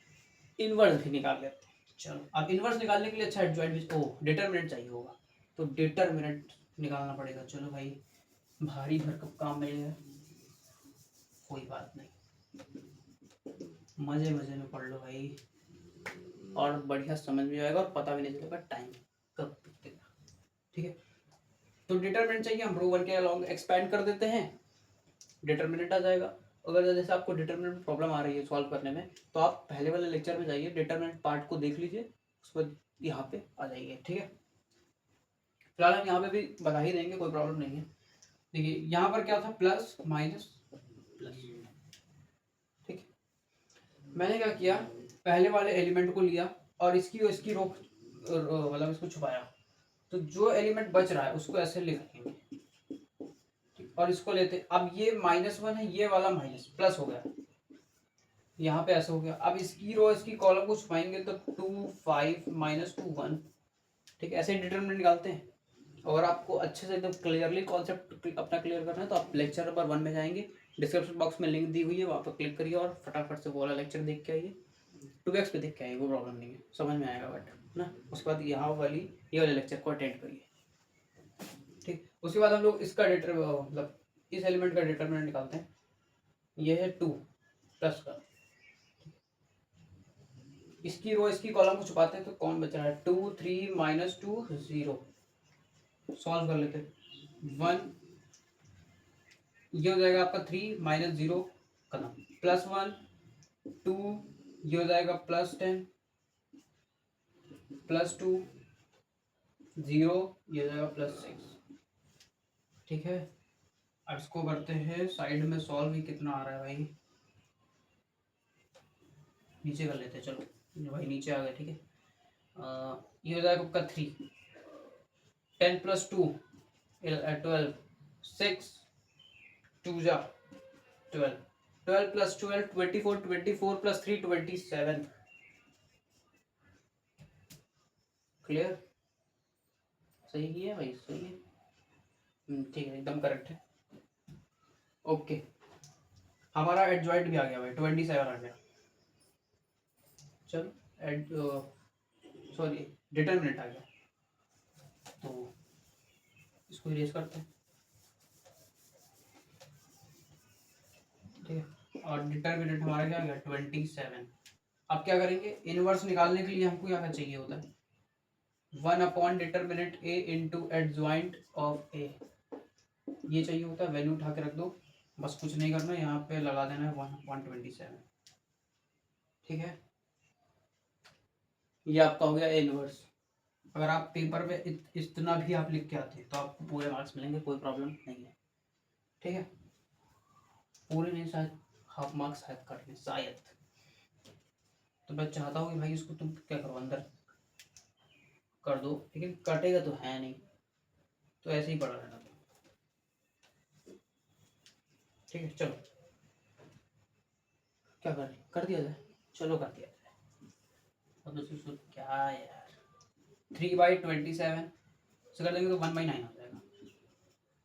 [SPEAKER 1] इनवर्स भी निकाल लेते हैं। चलो, अब इनवर्स निकालने के लिए अच्छा एडजॉइंट भी, डिटरमिनेंट चाहिए होगा, तो डिटरमिनेंट निकालना पड़ेगा। चलो भाई, भारी भरकम काम मिलेगा, कोई बात नहीं, मजे मजे में पढ़ लो भाई, और बढ़िया समझ में आएगा, और पता भी नहीं चलेगा टाइम कब बीतेगा। ठीक है, तो डिटरमिनेंट चाहिए, हम रो 1 के अलॉन्ग एक्सपैंड कर देते हैं, डिटरमिनेंट आ जाएगा। अगर जैसे आपको डिटरमिनेंट में प्रॉब्लम आ रही है सॉल्व करने में, तो आप पहले वाले लेक्चर में जाइए, डिटरमिनेंट पार्ट को देख लीजिए, उसके बाद यहाँ पे आ जाइए। ठीक है, फिलहाल हम यहाँ पे भी बता ही देंगे, कोई प्रॉब्लम नहीं है। देखिए यहाँ पर क्या था, प्लस माइनस प्लस। ठीक है, मैंने क्या किया, पहले वाले एलिमेंट को लिया और इसकी रो मतलब इसको छुपाया, तो जो एलिमेंट बच रहा है उसको ऐसे लिख लेंगे, और इसको लेते, अब ये -1 है, ये वाला माइनस प्लस हो गया, यहाँ पे ऐसे हो गया। अब इसकी रो इसकी कॉलम को छुपाएंगे तो 2 5 -2 1। ठीक है, ऐसे डिटरमिनेंट निकालते हैं। अगर आपको अच्छे से एकदम क्लियरली कॉन्सेप्ट अपना क्लियर करना है तो आप लेक्चर नंबर 1 में जाएंगे, डिस्क्रिप्शन बॉक्स में लिंक दी हुई है, वहाँ पर क्लिक करिए और फटाफट से वो वाला लेक्चर देख के आइए, 2x पे देख के आइए, वो प्रॉब्लम नहीं है, समझ में आएगा बट ना। उसके बाद यहाँ वाली ये वाले लेक्चर को अटेंड करिए। ठीक, उसके बाद हम लोग इसका मतलब इस एलिमेंट का डिटरमिनेंट निकालते हैं। ये है 2 प्लस का, इसकी रो इसकी कॉलम को छुपाते हैं तो कौन बच रहा है, 2 3 -2 0। सॉल्व कर लेते हैं। 1 ये हो जाएगा आपका 3 -0 खत्म, +1 2 ये हो जाएगा +10 +2 0 ये हो जाएगा +6। ठीक है, अब इसको करते हैं साइड में सॉल्व। ही कितना आ रहा है भाई, नीचे कर लेते हैं। चलो भाई नीचे आ गए। ठीक है, ये हो जाएगा आपका 3 10 + 2 12 6 2 जा 12 12 + 12 24 24 + 3 27। क्लियर, सही किया भाई, सही है। ठीक है, एकदम करेक्ट है। ओके, हमारा एडजॉइंट भी आ गया भाई, 27 आ गया। चलो एड सॉरी डिटरमिनेंट आ गया, तो इसको इरेज करते हैं। ठीक है, और डिटरमिनेंट हमारा क्या आ गया 27। अब क्या करेंगे, इनवर्स निकालने के लिए हमको क्या चाहिए होता है, 1/डिटरमिनेंट ए इंटू एडजॉइंट ऑफ ए, ये चाहिए होता है। वैल्यू उठा के रख दो, बस कुछ नहीं करना, यहाँ पे लगा देना है 1/27। ठीक है, ये आपका हो गया ए इनवर्स। अगर आप पेपर में इतना भी आप लिख के आते हैं तो आपको पूरे मार्क्स मिलेंगे, कोई प्रॉब्लम नहीं है। ठीक है, पूरे नहीं, शायद हाफ मार्क्स शायद काट लें शायद। तो मैं चाहता हूँ कि भाई इसको तुम क्या करो, अंदर कर दो, लेकिन कटेगा तो है नहीं, तो ऐसे ही पड़ा रहना। ठीक है, चलो क्या कर दिया जाए, चलो कर दिया जाए। अब दूसरी क्या यार, 3/27 से कर देंगे तो 1/9 हो जाएगा।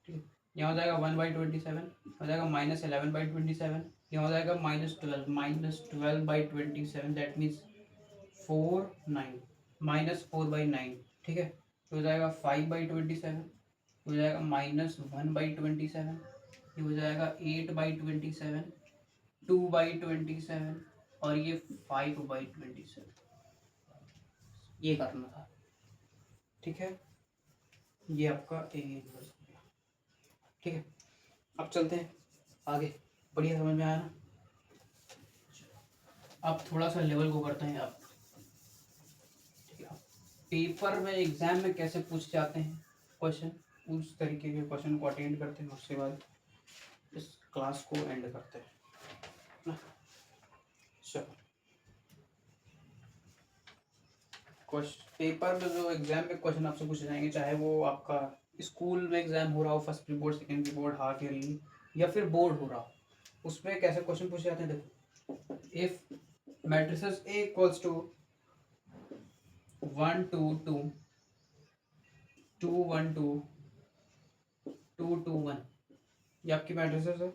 [SPEAKER 1] ठीक है, यहाँ हो जाएगा 1/27, हो जाएगा -11/27, यहाँ हो जाएगा -12/27, दैट मीन्स 4 9 -4/9। ठीक है, तो हो जाएगा 5/27, हो जाएगा -1/27, ये हो जाएगा 8/27, 2/27 और ये 5/27। ये करना था। ठीक है, ये आपका ए इनवर्स हो गया। ठीक है, अब चलते हैं आगे, बढ़िया समझ में आया ना। अब थोड़ा सा लेवल को करते हैं अब। ठीक है, पेपर में एग्जाम में कैसे पूछ जाते हैं क्वेश्चन, उस तरीके के क्वेश्चन को अटेंड करते हैं, उसके बाद इस क्लास को एंड करते हैं ना। चलो, पेपर में जो एग्जाम में क्वेश्चन आपसे पूछे जाएंगे, चाहे वो आपका स्कूल में एग्जाम हो रहा हो, first pre board, second pre board, half yearly, या फिर बोर्ड हो रहा हो, उसमें कैसे क्वेश्चन पूछे जाते हैं। देखो, if matrices A equals to 1 2 2 2 1 2 2 2 1, ये आपकी मैट्रिसेस है।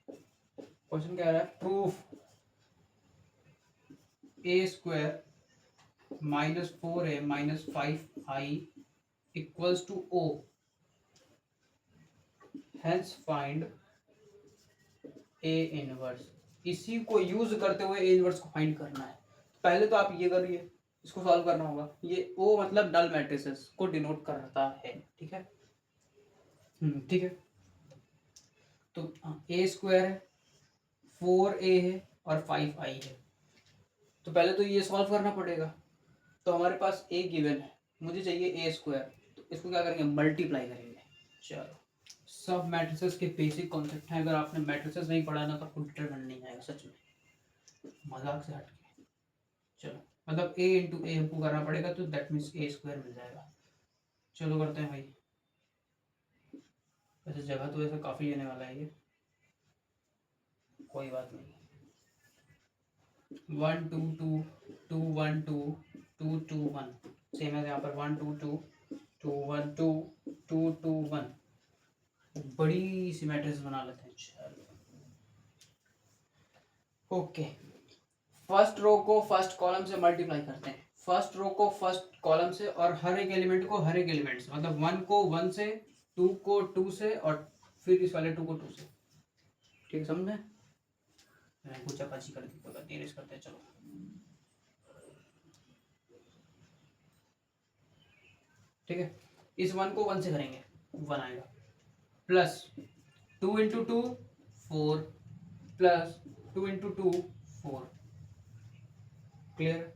[SPEAKER 1] क्वेश्चन क्या आ रहा है, proof A² -4A -5I equals to O, hence find A inverse. इसी को यूज करते हुए A इनवर्स को फाइंड करना है। पहले तो आप ये करिए, इसको सॉल्व करना होगा। ये O मतलब नल मैट्रिसेस को डिनोट करता है। ठीक है, ठीक है, तो A² है, 4A है और 5I है। तो पहले तो ये सॉल्व करना पड़ेगा। तो हमारे पास A गिवन है, मुझे चाहिए A², तो इसको क्या करेंगे, मल्टीप्लाई करेंगे। चलो, सब मैट्रिसेस के बेसिक कॉन्सेप्ट हैं, अगर आपने मैट्रिसेस नहीं पढ़ा ना तो आपको डिटरमिनेंट नहीं आएगा, सच में, मजाक से हट के। चलो, मतलब A इंटू ए हमको करना पड़ेगा, तो दैट मीन्स A² मिल जाएगा। चलो करते हैं भाई। वैसे जगह तो ऐसा काफ़ी लेने वाला है ये, कोई बात नहीं। 1 2 2 2 1 2 2 2 1, सेम है यहाँ पर 1 2 2 2 1 2 2 2 1। बड़ी सी मैट्रिक्स बना लेते हैं। चलो, ओके, फर्स्ट रो को फर्स्ट कॉलम से मल्टीप्लाई करते हैं, फर्स्ट रो को फर्स्ट कॉलम से, और हर एक एलिमेंट को हर एक एलिमेंट से, मतलब 1 को 1 से, 2 को 2 से, और फिर इस वाले 2 को 2 से। ठीक है, समझे, कुछ अपाची कर दी, कोई बात नहीं, करते हैं। चलो, ठीक है, इस 1 को 1 से करेंगे 1 आएगा, plus 2 into 2 4, plus 2 into 2 4। Clear,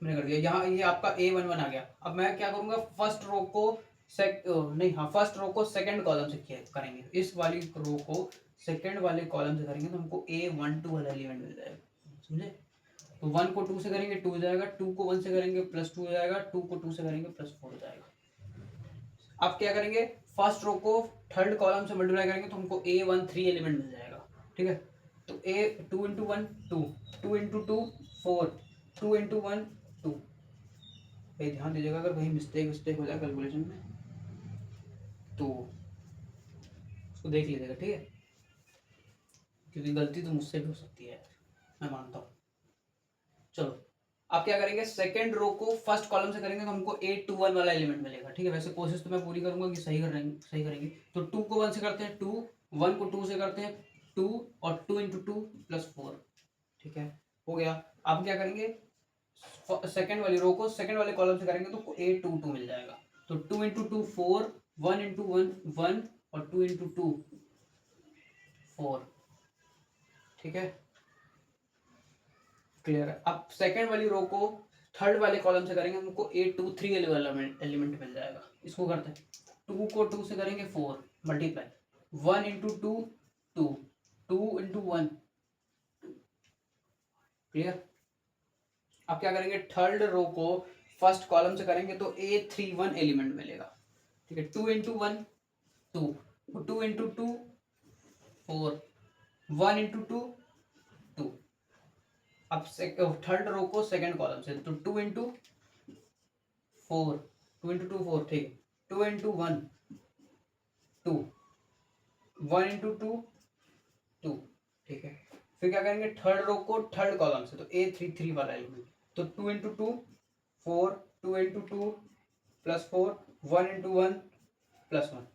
[SPEAKER 1] मैंने कर दिया। यहाँ ये आपका A11 आ गया। अब मैं क्या करूँगा, फर्स्ट रो को फर्स्ट रो को सेकंड कॉलम से करेंगे, इस वाली रो को सेकंड वाले कॉलम से करेंगे तो हमको A12 वाला एलिमेंट मिल जाएगा, समझे। तो 1 को 2 से करेंगे 2 हो जाएगा, 2 को 1 से करेंगे +2 हो जाएगा, 2 को 2 से करेंगे +4 हो जाएगा। अब क्या करेंगे, फर्स्ट रो को थर्ड कॉलम से मल्टीप्लाई करेंगे तो हमको A13 एलिमेंट मिल जाएगा, ठीक है। तो A 2 इंटू 1 2, 2 इंटू 2 4, 2 इंटू 1 2। भाई ध्यान दीजिएगा, अगर कहीं मिस्टेक हो जाए कैलकुलेशन में तो उसको देख लीजिएगा, ठीक है, क्योंकि गलती तो मुझसे भी हो सकती है, मैं मानता हूँ। चलो, आप क्या करेंगे, सेकंड रो को फर्स्ट कॉलम से करेंगे तो हमको A21 वाला एलिमेंट मिलेगा, ठीक है। वैसे कोशिश तो मैं पूरी करूंगा कि सही करेंगे। तो 2 को 1 से करते हैं 2, 1 को 2 से करते हैं 2, और 2 इंटू 2 +4, ठीक है, हो गया। अब क्या करेंगे, सेकंड वाली रो को सेकंड वाले कॉलम से करेंगे तो A22 मिल जाएगा। तो 2 इंटू 2 4, 1 इंटू 1 1, और 2 इंटू 2 4, ठीक है, क्लियर है। अब सेकंड वाली रो को थर्ड वाले कॉलम से करेंगे, हमको A23 एलिमेंट मिल जाएगा। इसको करते हैं, 2 को 2 से करेंगे 4 मल्टीप्लाई, 1 इंटू 2 2, 2 इंटू 1, क्लियर। अब क्या करेंगे, थर्ड रो को फर्स्ट कॉलम से करेंगे तो A31 एलिमेंट मिलेगा, ठीक है। 2 इंटू 1 2, 2 इंटू 2 4, 1 इंटू 2 2। अब थर्ड रो को सेकंड कॉलम से, तो 2 इंटू 4, 2 इंटू 2 4, ठीक है, 2 इंटू 1 2, 1 इंटू 2 2, ठीक है। फिर क्या करेंगे, थर्ड रो को थर्ड कॉलम से, तो A33 वाला एलिमेंट, तो 2 into 2 4, 2 into 2 +4, 1 into 1 +1,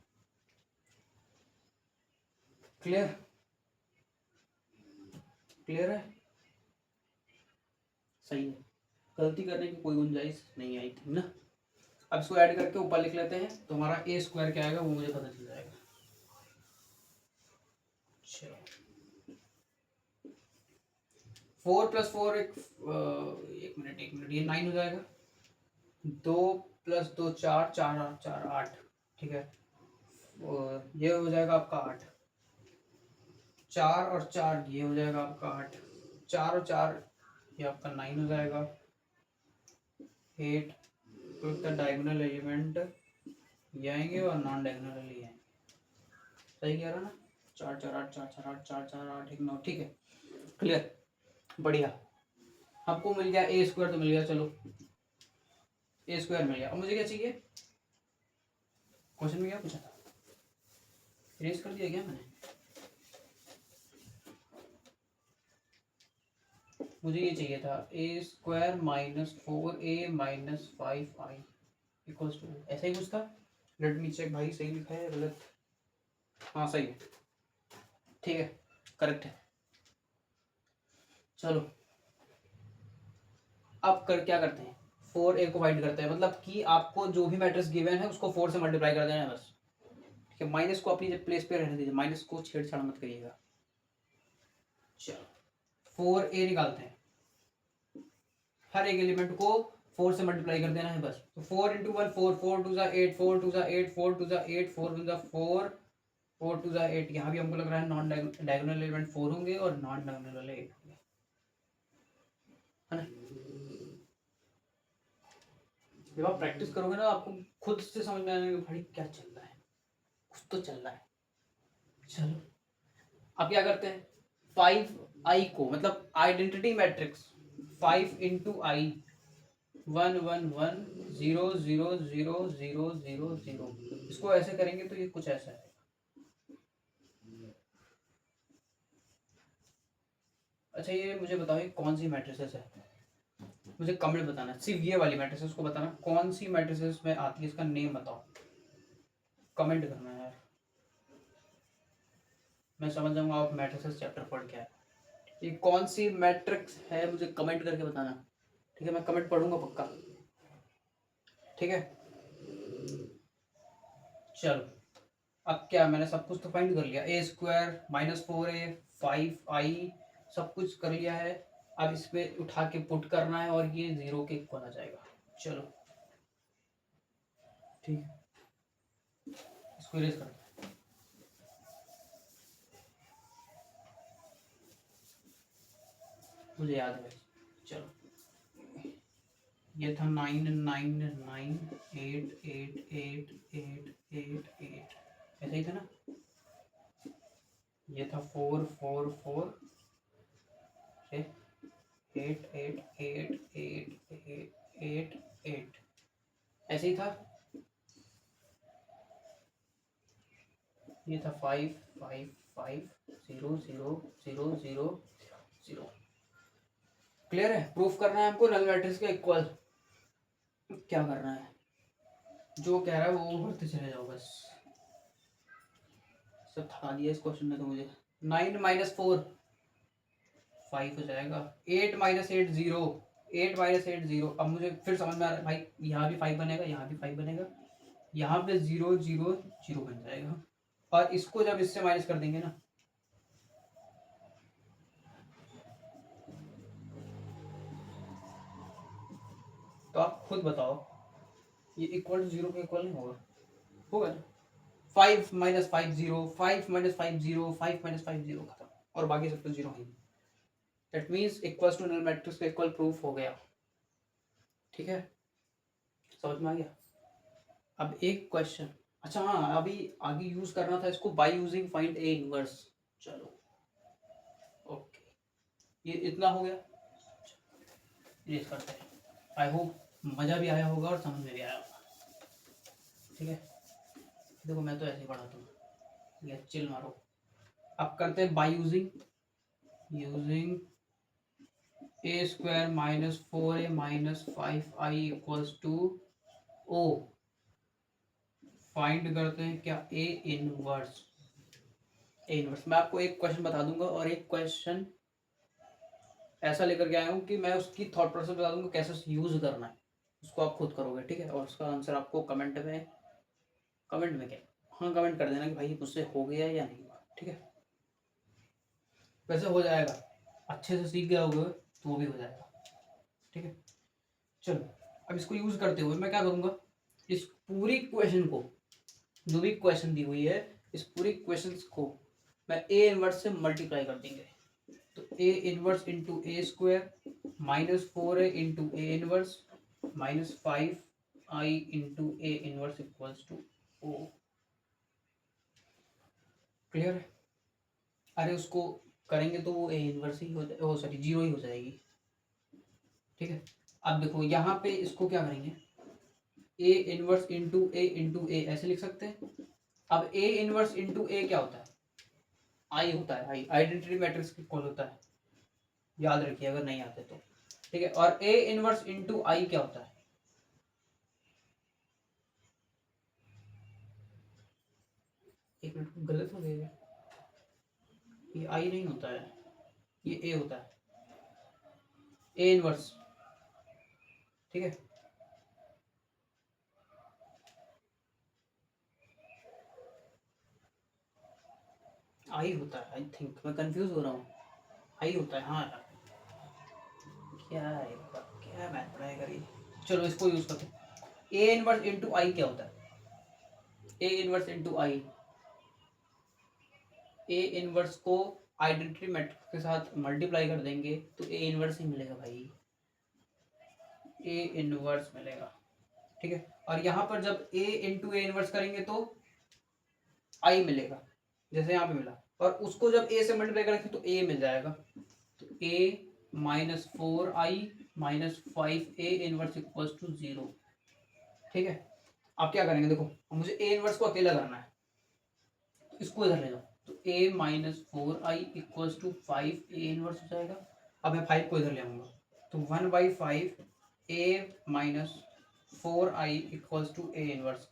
[SPEAKER 1] clear, clear है, सही है, गलती करने की कोई गुंजाइश नहीं आई थी ना। अब इसको ऐड करके ऊपर लिख लेते हैं, तो हमारा A² क्या आएगा वो मुझे पता चल जाएगा। चलो, 4 + 4 एक मिनट, ये 9 हो जाएगा। 2 + 2 4, 4 8 4 8, ठीक है, और ये हो जाएगा आपका 8, 4 और 4 ये हो जाएगा आपका 8, 4 और 4 ये आपका 9 हो जाएगा, 8। तो इसका डायगोनल एलिमेंट ये आएंगे और नॉन डायगोनल ये आएंगे, सही कह रहा ना, 4 4 8 4 4 8 4 4 8 1 9, ठीक है, क्लियर, बढ़िया। आपको मिल गया A² तो मिल गया, चलो A² मिल गया। अब मुझे क्या चाहिए, क्वेश्चन में क्या पूछा था, इरेज कर दिया क्या मैंने, मुझे ये चाहिए था A² - 4A - 5I = ऐसा ही कुछ था। लेट मी चेक भाई, सही लिखा है गलत, हाँ सही है, ठीक है, करेक्ट है। चलो, अब क्या करते हैं, 4A को फाइंड करते हैं, मतलब कि आपको जो भी मैट्रिक्स गिवन है उसको 4 से मल्टीप्लाई कर देना है बस, ठीक है। माइनस को अपनी प्लेस पे रहने दीजिए, माइनस को छेड़छाड़ मत करिएगा। चलो, 4A निकालते हैं, हर एक एलिमेंट को 4 से मल्टीप्लाई कर देना है बस। तो 4 इंटू 1 4, 4 2 8, 4 2 8, 4 2 8, 4 1 4, 4 2 8। यहाँ भी हमको लग रहा है नॉन डायगोनल एलिमेंट 4 होंगे और नॉन डायगोनल वाले 8 होंगे, है ना। जब आप प्रैक्टिस करोगे ना, आपको खुद से समझ में आने भाई क्या चल रहा है, कुछ तो चल रहा है। चलो, अब क्या करते हैं, 5I को, मतलब आइडेंटिटी मैट्रिक्स 5 इंटू I 1 1 1 0 0 0 0 0 0, इसको ऐसे करेंगे तो ये कुछ ऐसा है। अच्छा, ये मुझे बताओ ये कौन सी मैट्रिसेस है, मुझे कमेंट बताना, सिर्फ ये वाली मैट्रिसेस को बताना कौन सी मैट्रिसेस में आती है, इसका नेम बताओ, कमेंट करना है यार, मैं समझ जाऊंगा आप मैट्रिसेस चैप्टर पढ़ के आए। ये कौन सी मैट्रिक्स है मुझे कमेंट करके बताना, ठीक है, मैं कमेंट पढ़ूंगा पक्का, ठीक है। चलो अब क्या, मैंने सब कुछ तो फाइंड कर लिया, ए स्क्वायर माइनस 4a 5i सब कुछ कर लिया है। अब इसमें उठा के पुट करना है और ये 0 के इक्वल आ जाएगा। चलो ठीक है, इसको इरेज कर दो। मुझे याद है भाई। चलो ये था 9 9 9 8 8 8 8 8 8, ऐसा ही था ना। ये था 4 4 4 8 8 8 8 8 8, ऐसे ही था। ये था 5 5 5 0 0 0 0 0। क्लियर है, प्रूफ करना है हमको नल मैट्रिक्स का इक्वल। क्या करना है, जो कह रहा है वो भरते चले जाओ बस। सब थका दिया इस क्वेश्चन ने तो मुझे। 9 माइनस 4 5 हो जाएगा। 8 माइनस 8 0, 8 माइनस 8 0। अब मुझे फिर समझ में आ रहा है भाई, यहाँ भी 5 बनेगा, यहाँ भी 5 बनेगा, यहाँ पे 0 0 0 बन जाएगा। और इसको जब इससे माइनस कर देंगे ना, तो आप खुद बताओ ये इक्वल टू 0 के इक्वल नहीं होगा? होगा ना। 5 माइनस 5 0, 5 माइनस 5 0, 5 माइनस 5 0, खत्म। और बाकी सब तो 0 है। That means equals to null matrix का इक्वल प्रूफ हो गया। ठीक है, समझ में आ गया। अब एक क्वेश्चन, अच्छा हाँ, अभी आगे यूज करना था इसको by using find A inverse. चलो ओके, ये इतना हो गया। ये करते हैं। आई होप मज़ा भी आया होगा और समझ में भी आया होगा। ठीक है, देखो मैं तो ऐसे ही पढ़ाता हूँ, ये चिल मारो। अब करते हैं by using A square minus 4a minus 5i equals to O. Find करते हैं क्या, ए इनवर्स। ए इनवर्स मैं आपको एक क्वेश्चन बता दूंगा और एक क्वेश्चन ऐसा लेकर के आया हूँ कि मैं उसकी थॉट प्रोसेस बता दूंगा कैसे यूज करना है, उसको आप खुद करोगे। ठीक है, और उसका आंसर आपको कमेंट में क्या, हाँ कमेंट कर देना कि भाई मुझसे हो गया या नहीं हुआ। ठीक है, वैसे हो जाएगा, अच्छे से सीख गया होगा तो वो भी हो जाएगा। ठीक है, चलो अब इसको यूज करते हुए मैं क्या करूँगा, इस पूरी क्वेश्चन को, जो भी क्वेश्चन दी हुई है, इस पूरी क्वेश्चन को मैं ए इनवर्स से मल्टीप्लाई कर देंगे। तो A inverse into A square minus 4a into A inverse minus 5i into A inverse equals to O. Clear है? अरे उसको करेंगे तो वो ए इनवर्स ही हो जाए, ओ सॉरी 0 ही हो जाएगी। ठीक है, अब देखो यहाँ पे इसको क्या करेंगे, ए इनवर्स इंटू ए ऐसे लिख सकते हैं। अब ए इनवर्स इंटू ए क्या होता है, आई होता है, आई आइडेंटिटी मैट्रिक्स की कॉल होता है, याद रखिए अगर नहीं आते तो। ठीक है, और ए इनवर्स इंटू आई क्या होता है, एक मिनट गलत हो गया, ये आई नहीं होता है, ये ए होता है, ए इनवर्स। ठीक है, आई होता है, आई थिंक मैं कंफ्यूज हो रहा हूँ, आई होता है हाँ यार, क्या है क्या मैथ पढ़ाई करी। चलो इसको यूज करते हैं, ए इनवर्स इंटू आई क्या होता है, ए inverse into I, A inverse को आइडेंटिटी मैट्रिक्स के साथ मल्टीप्लाई कर देंगे तो ए इनवर्स ही मिलेगा भाई, ए इनवर्स मिलेगा। ठीक है, और यहाँ पर जब ए इंटू ए इनवर्स करेंगे तो आई मिलेगा, जैसे यहाँ पे मिला, और उसको जब ए से मल्टीप्लाई करेंगे तो ए मिल जाएगा। तो A minus 4i minus 5a inverse equals to 0। ठीक है, आप क्या करेंगे, देखो मुझे ए इनवर्स को अकेला करना है, तो इसको इधर ले जाओ, तो A minus 4i equals to 5a inverse हो जाएगा। अब मैं 5 को इधर ले आऊंगा, तो 1/5 a minus 4i equals to A inverse.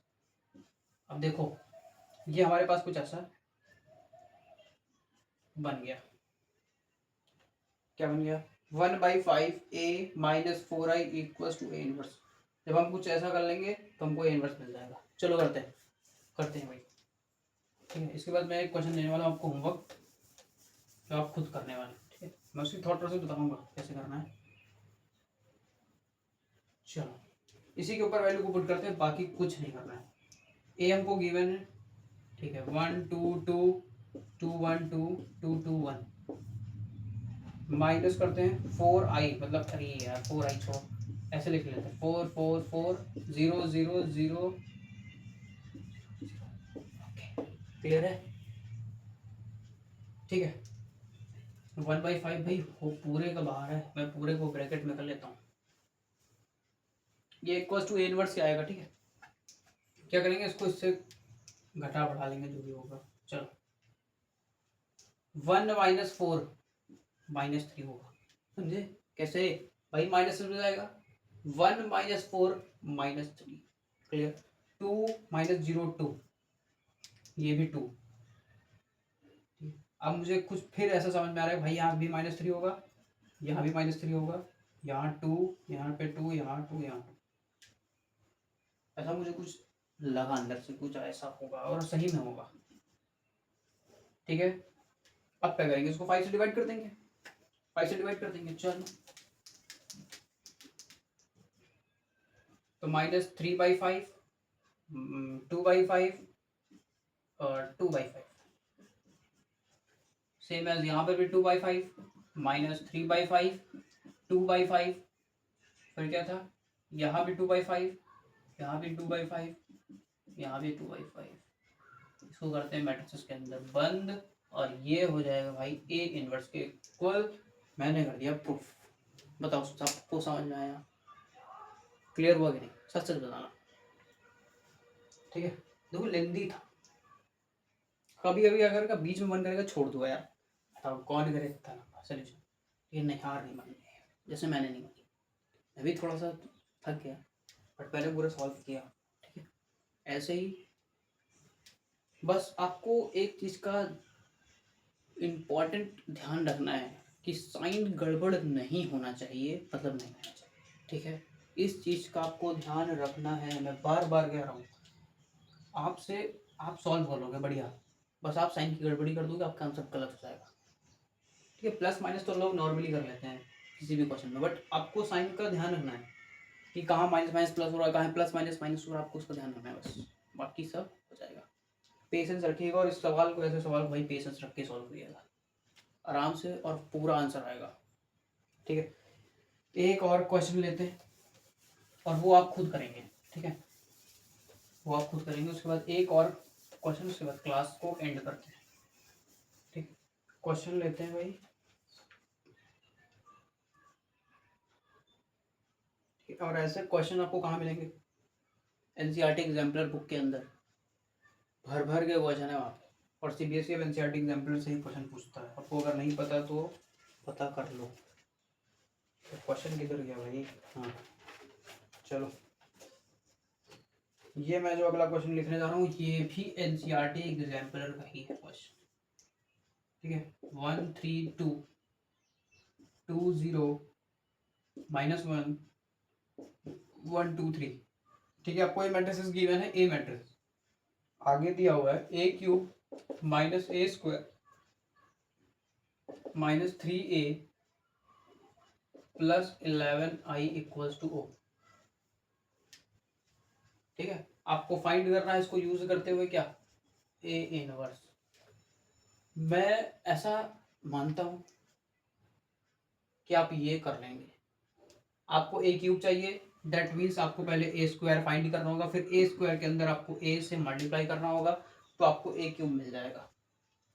[SPEAKER 1] अब देखो ये हमारे पास कुछ ऐसा बन गया, क्या बन गया, 1/5 a minus 4i equals to A inverse. जब हम कुछ ऐसा कर लेंगे तो हमको ए इनवर्स मिल जाएगा। चलो करते हैं, करते हैं भाई। ठीक है, इसके बाद मैं एक क्वेश्चन देने वाला हूँ आपको होमवर्क, जो आप खुद करने वाले हैं। ठीक है, मैं उसकी थॉट प्रोसेस बताऊंगा कैसे करना है। चलो इसी के ऊपर वैल्यू को पुट करते हैं, बाकी कुछ नहीं करना है। ए हमको गिवन है, ठीक है, 1 2 2 2 1 2 2 2 1, माइनस करते हैं 4i, मतलब अरे यार 4i छोड़ो, ऐसे लिख लेते हैं 4 4 4 0 0 0। क्लियर है? ठीक है, 1/5 भाई वो पूरे का बाहर है, मैं पूरे को ब्रैकेट में कर लेता हूँ। ये इक्वल टू ए इनवर्स क्या आएगा? ठीक है, क्या करेंगे इसको, इससे घटा बढ़ा लेंगे जो भी होगा। चलो 1 - 4 -3 होगा, समझे कैसे भाई? माइनस में जाएगा, 1 - 4 -3, क्लियर। 2 - 0 2, ये भी 2। अब मुझे कुछ फिर ऐसा समझ में आ रहा है भाई, यहाँ भी -3 होगा, यहाँ भी -3 होगा, यहाँ 2, यहाँ पे 2, यहाँ 2, यहाँ 2, ऐसा मुझे कुछ लगा अंदर से, कुछ ऐसा होगा और सही में होगा। ठीक है, अब क्या करेंगे, इसको 5 से डिवाइड कर देंगे, 5 से डिवाइड कर देंगे। चलो तो -3/5, 2/5 और 2/5, सेम एज यहाँ पर भी 2/5, -3/5, 2/5, फिर क्या था, यहाँ भी 2/5, यहाँ भी 2/5, यहाँ भी 2/5। इसको करते हैं मैट्रिक्स के अंदर बंद, और ये हो जाएगा भाई ए इनवर्स के इक्वल। मैंने कर दिया प्रूफ। बताओ सबको समझ में आया? क्लियर हुआ कि नहीं? सच सच बताना। ठीक है, देखो लेंदी था, कभी कभी अगर का बीच में मन करेगा छोड़ दो यार, बताओ कौन करे इतना लंबा सोल्यूशन। ये नहीं, हार नहीं माननी है, जैसे मैंने नहीं मानी। मैं भी थोड़ा सा थक गया, बट पहले पूरा सॉल्व किया। ठीक है, ऐसे ही बस आपको एक चीज़ का इम्पॉर्टेंट ध्यान रखना है कि साइन गड़बड़ नहीं होना चाहिए, मतलब नहीं होना चाहिए। ठीक है, इस चीज़ का आपको ध्यान रखना है, मैं बार बार कह रहा हूँ आपसे। आप सॉल्व करोगे बढ़िया, बस आप साइन की गड़बड़ी कर दोगे, आपका आंसर गलत हो जाएगा। ठीक है, प्लस माइनस तो लोग नॉर्मली कर लेते हैं किसी भी क्वेश्चन में, बट आपको साइन का ध्यान रखना है कि कहाँ माइनस माइनस प्लस हो रहा है, कहाँ प्लस माइनस माइनस हो रहा है, आपको उसका ध्यान रखना है बस, बाकी सब हो जाएगा। पेशेंस रखिएगा, और इस सवाल को, ऐसे सवाल को भाई पेशेंस रख के सॉल्व करिएगा आराम से, और पूरा आंसर आएगा। ठीक है, एक और क्वेश्चन लेते हैं, और वो आप खुद करेंगे। ठीक है, वो आप खुद करेंगे, उसके बाद एक और क्वेश्चन, उसके बाद क्लास को एंड करते हैं। ठीक, क्वेश्चन लेते हैं भाई। और ऐसे क्वेश्चन आपको कहाँ मिलेंगे? एनसीईआरटी एग्जाम्पलर बुक के अंदर भर भर के क्वेश्चन है वहाँ पे, और सीबीएसई अब एनसीईआरटी एग्जाम्पलर से ही क्वेश्चन पूछता है। आपको अगर नहीं पता तो पता कर लो। तो क्वेश्चन किधर गया भाई? हाँ चलो, ये मैं जो अगला क्वेश्चन लिखने जा रहा हूँ, ये भी एनसीईआरटी एग्जाम्पलर का ही है क्वेश्चन। ठीक है, 1 3 2 2 0 -1 1 2 3। ठीक है, आपको ये मैट्रिसेस गिवन है, ए मैट्रिक्स आगे दिया हुआ है a³ -a² -3a + 11i = O। ठीक है, आपको फाइंड करना है इसको यूज करते हुए क्या, ए इनवर्स। मैं ऐसा मानता हूं कि आप ये कर लेंगे। आपको a³ चाहिए, दैट मीन्स आपको पहले a² फाइंड करना होगा, फिर a² के अंदर आपको a से मल्टीप्लाई करना होगा, तो आपको a³ मिल जाएगा।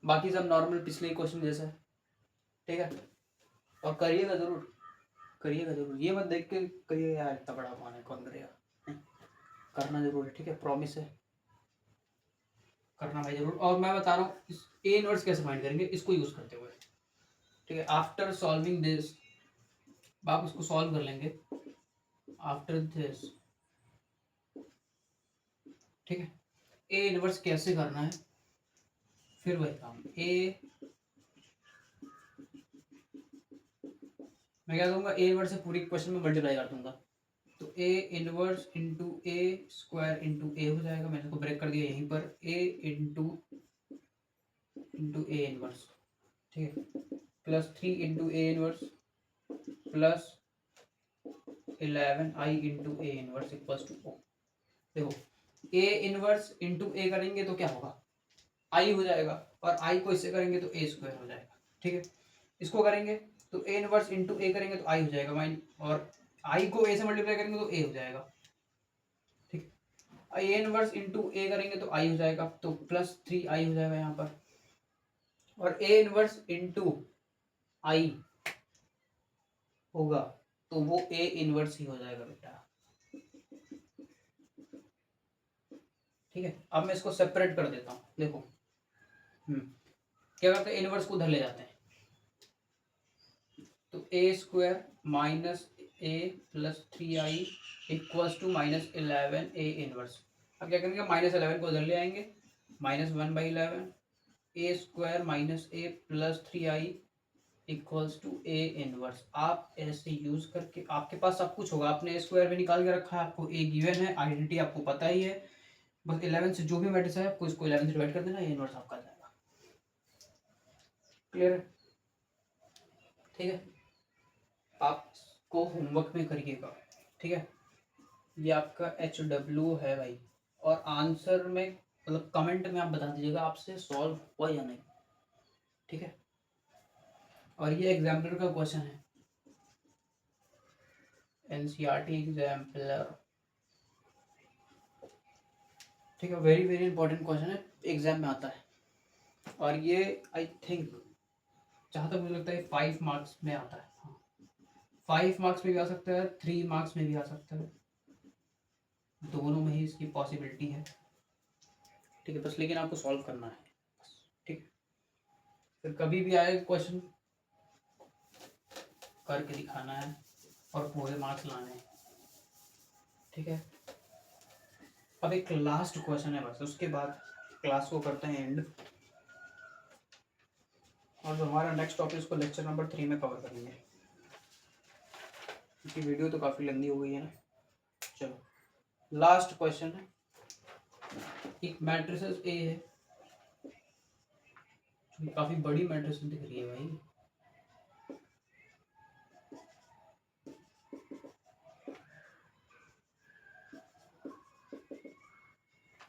[SPEAKER 1] बाकी सब नॉर्मल पिछले क्वेश्चन जैसा है। ठीक है, और करिएगा जरूर, करिएगा जरूर, ये मत देख के करिएगा यार इतना बड़ा कौन है, कौन करेगा, करना जरूर है। ठीक है, प्रॉमिस है, करना भाई जरूर। और मैं बता रहा हूँ इस ए इनवर्स कैसे फाइंड करेंगे, इसको यूज करते हुए। ठीक है, आफ्टर सॉल्विंग दिस, आप इसको सॉल्व कर लेंगे आफ्टर दिस। ठीक है, ए इनवर्स कैसे करना है, फिर वही काम ए, मैं क्या करूँगा, ए इनवर्स से पूरी क्वेश्चन में मल्टीप्लाई कर दूंगा, तो A inverse into A square into A हो जाएगा, मैंने इसको ब्रेक कर दिया यहीं पर, ए इंटू ए इनवर्स, ठीक है, plus 3 into A inverse plus 11 I into A inverse equals to O. देखो ए इनवर्स इंटू ए करेंगे तो क्या होगा, आई हो जाएगा, और आई को इससे करेंगे तो ए स्क्वायर हो जाएगा, ठीक है। इसको करेंगे तो ए इनवर्स इंटू ए करेंगे तो आई हो जाएगा माइन, और आई को ए से मल्टीप्लाई करेंगे तो ए हो जाएगा, ठीक है। ए इनवर्स इंटू ए करेंगे तो आई हो जाएगा, तो प्लस 3 आई हो जाएगा यहाँ पर, और ए इनवर्स इंटू आई होगा तो वो ए इनवर्स ही हो जाएगा बेटा, ठीक है। अब मैं इसको सेपरेट कर देता हूँ, देखो क्या करते हैं, इनवर्स को उधर ले जाते हैं, तो A square minus A plus 3i equals to minus 11 A inverse. अब क्या करेंगे, माइनस 11 को उधर ले आएंगे, minus 1/11 A square minus A plus 3i equals to A inverse. आप ऐसे यूज करके, आपके पास सब कुछ होगा, आपने ए स्क्वायर भी निकाल के रखा है, आपको ए गिवन है, आइडेंटिटी आपको पता ही है, बस 11 से जो भी मैट्रिक्स है आपको इसको 11 से डिवाइड कर देना, ये इनवर्स आपका आ जाएगा। क्लियर है, ठीक है। आपको होमवर्क में करिएगा, ठीक है। ये आपका HW है भाई, और आंसर में मतलब कमेंट में आप बता दीजिएगा आपसे सॉल्व हुआ या नहीं, ठीक है। और ये एग्जाम्पलर का क्वेश्चन है, NCERT एग्जाम्पलर, ठीक है। वेरी वेरी इंपॉर्टेंट क्वेश्चन है, एग्जाम में आता है, और ये आई थिंक जहाँ तक मुझे लगता है 5 मार्क्स में आता है, 5 मार्क्स में भी आ सकता है, 3 मार्क्स में भी आ सकता है, दोनों में ही इसकी पॉसिबिलिटी है, ठीक है। बस लेकिन आपको सॉल्व करना है, ठीक है। फिर कभी भी आए क्वेश्चन करके दिखाना है और पूरे मार्क्स लाने हैं, ठीक है। अब एक लास्ट क्वेश्चन है बस, उसके बाद क्लास को करते हैं एंड, और जो हमारा नेक्स्ट टॉपिक उसको लेक्चर नंबर 3 में कवर करेंगे, क्योंकि वीडियो तो काफ़ी लंबी हो गई है ना। चलो लास्ट क्वेश्चन है, एक मैट्रिसेस ए है, काफ़ी बड़ी मैट्रिस दिख रही है भाई,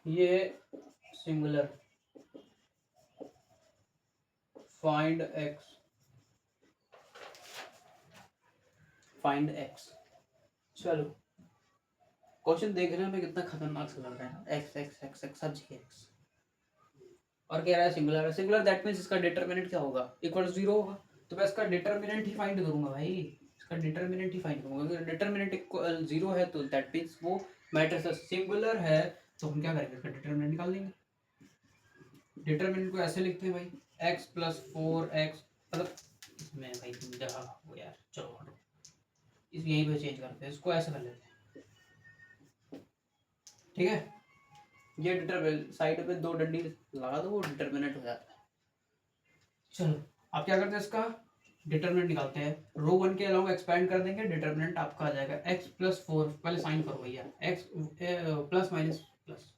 [SPEAKER 1] ये singular, find x, find x। चलो क्वेश्चन देखने में कितना खतरनाक सा लग रहा है ना, x x x x सब जगह x, और कह रहा है सिंगुलर है, सिंगुलर दैट मीन्स इसका डिटरमिनेंट क्या होगा, इक्वल 0 होगा, तो मैं इसका डिटरमिनेंट ही फाइंड करूंगा भाई, इसका डिटरमिनेंट ही फाइंड करूंगा, अगर डिटरमिनेंट इक्वल 0 है तो दैट मीन्स वो मैट्रिक्स सिंगुलर है, तो हम क्या करेंगे, इसका डिटरमिनेंट निकाल देंगे। डिटरमिनेंट को ऐसे लिखते हैं भाई, x प्लस 4x, मतलब इसमें भाई तुम जगह हो यार, चलो हटो, इस यहीं पे चेंज करते हैं, इसको ऐसे कर लेते हैं, ठीक है। ये डिटरमिनेंट साइड पे 2 डंडी लगा दो, वो डिटरमिनेंट हो जाता है। चलो आप क्या करते हैं, इसका डिटरमिनेंट निकालते हैं, रो 1 के अलावा एक्सपैंड कर देंगे, डिटरमिनेंट आपका आ जाएगा x प्लस 4, पहले साइन करो भैया, x प्लस माइनस प्लस,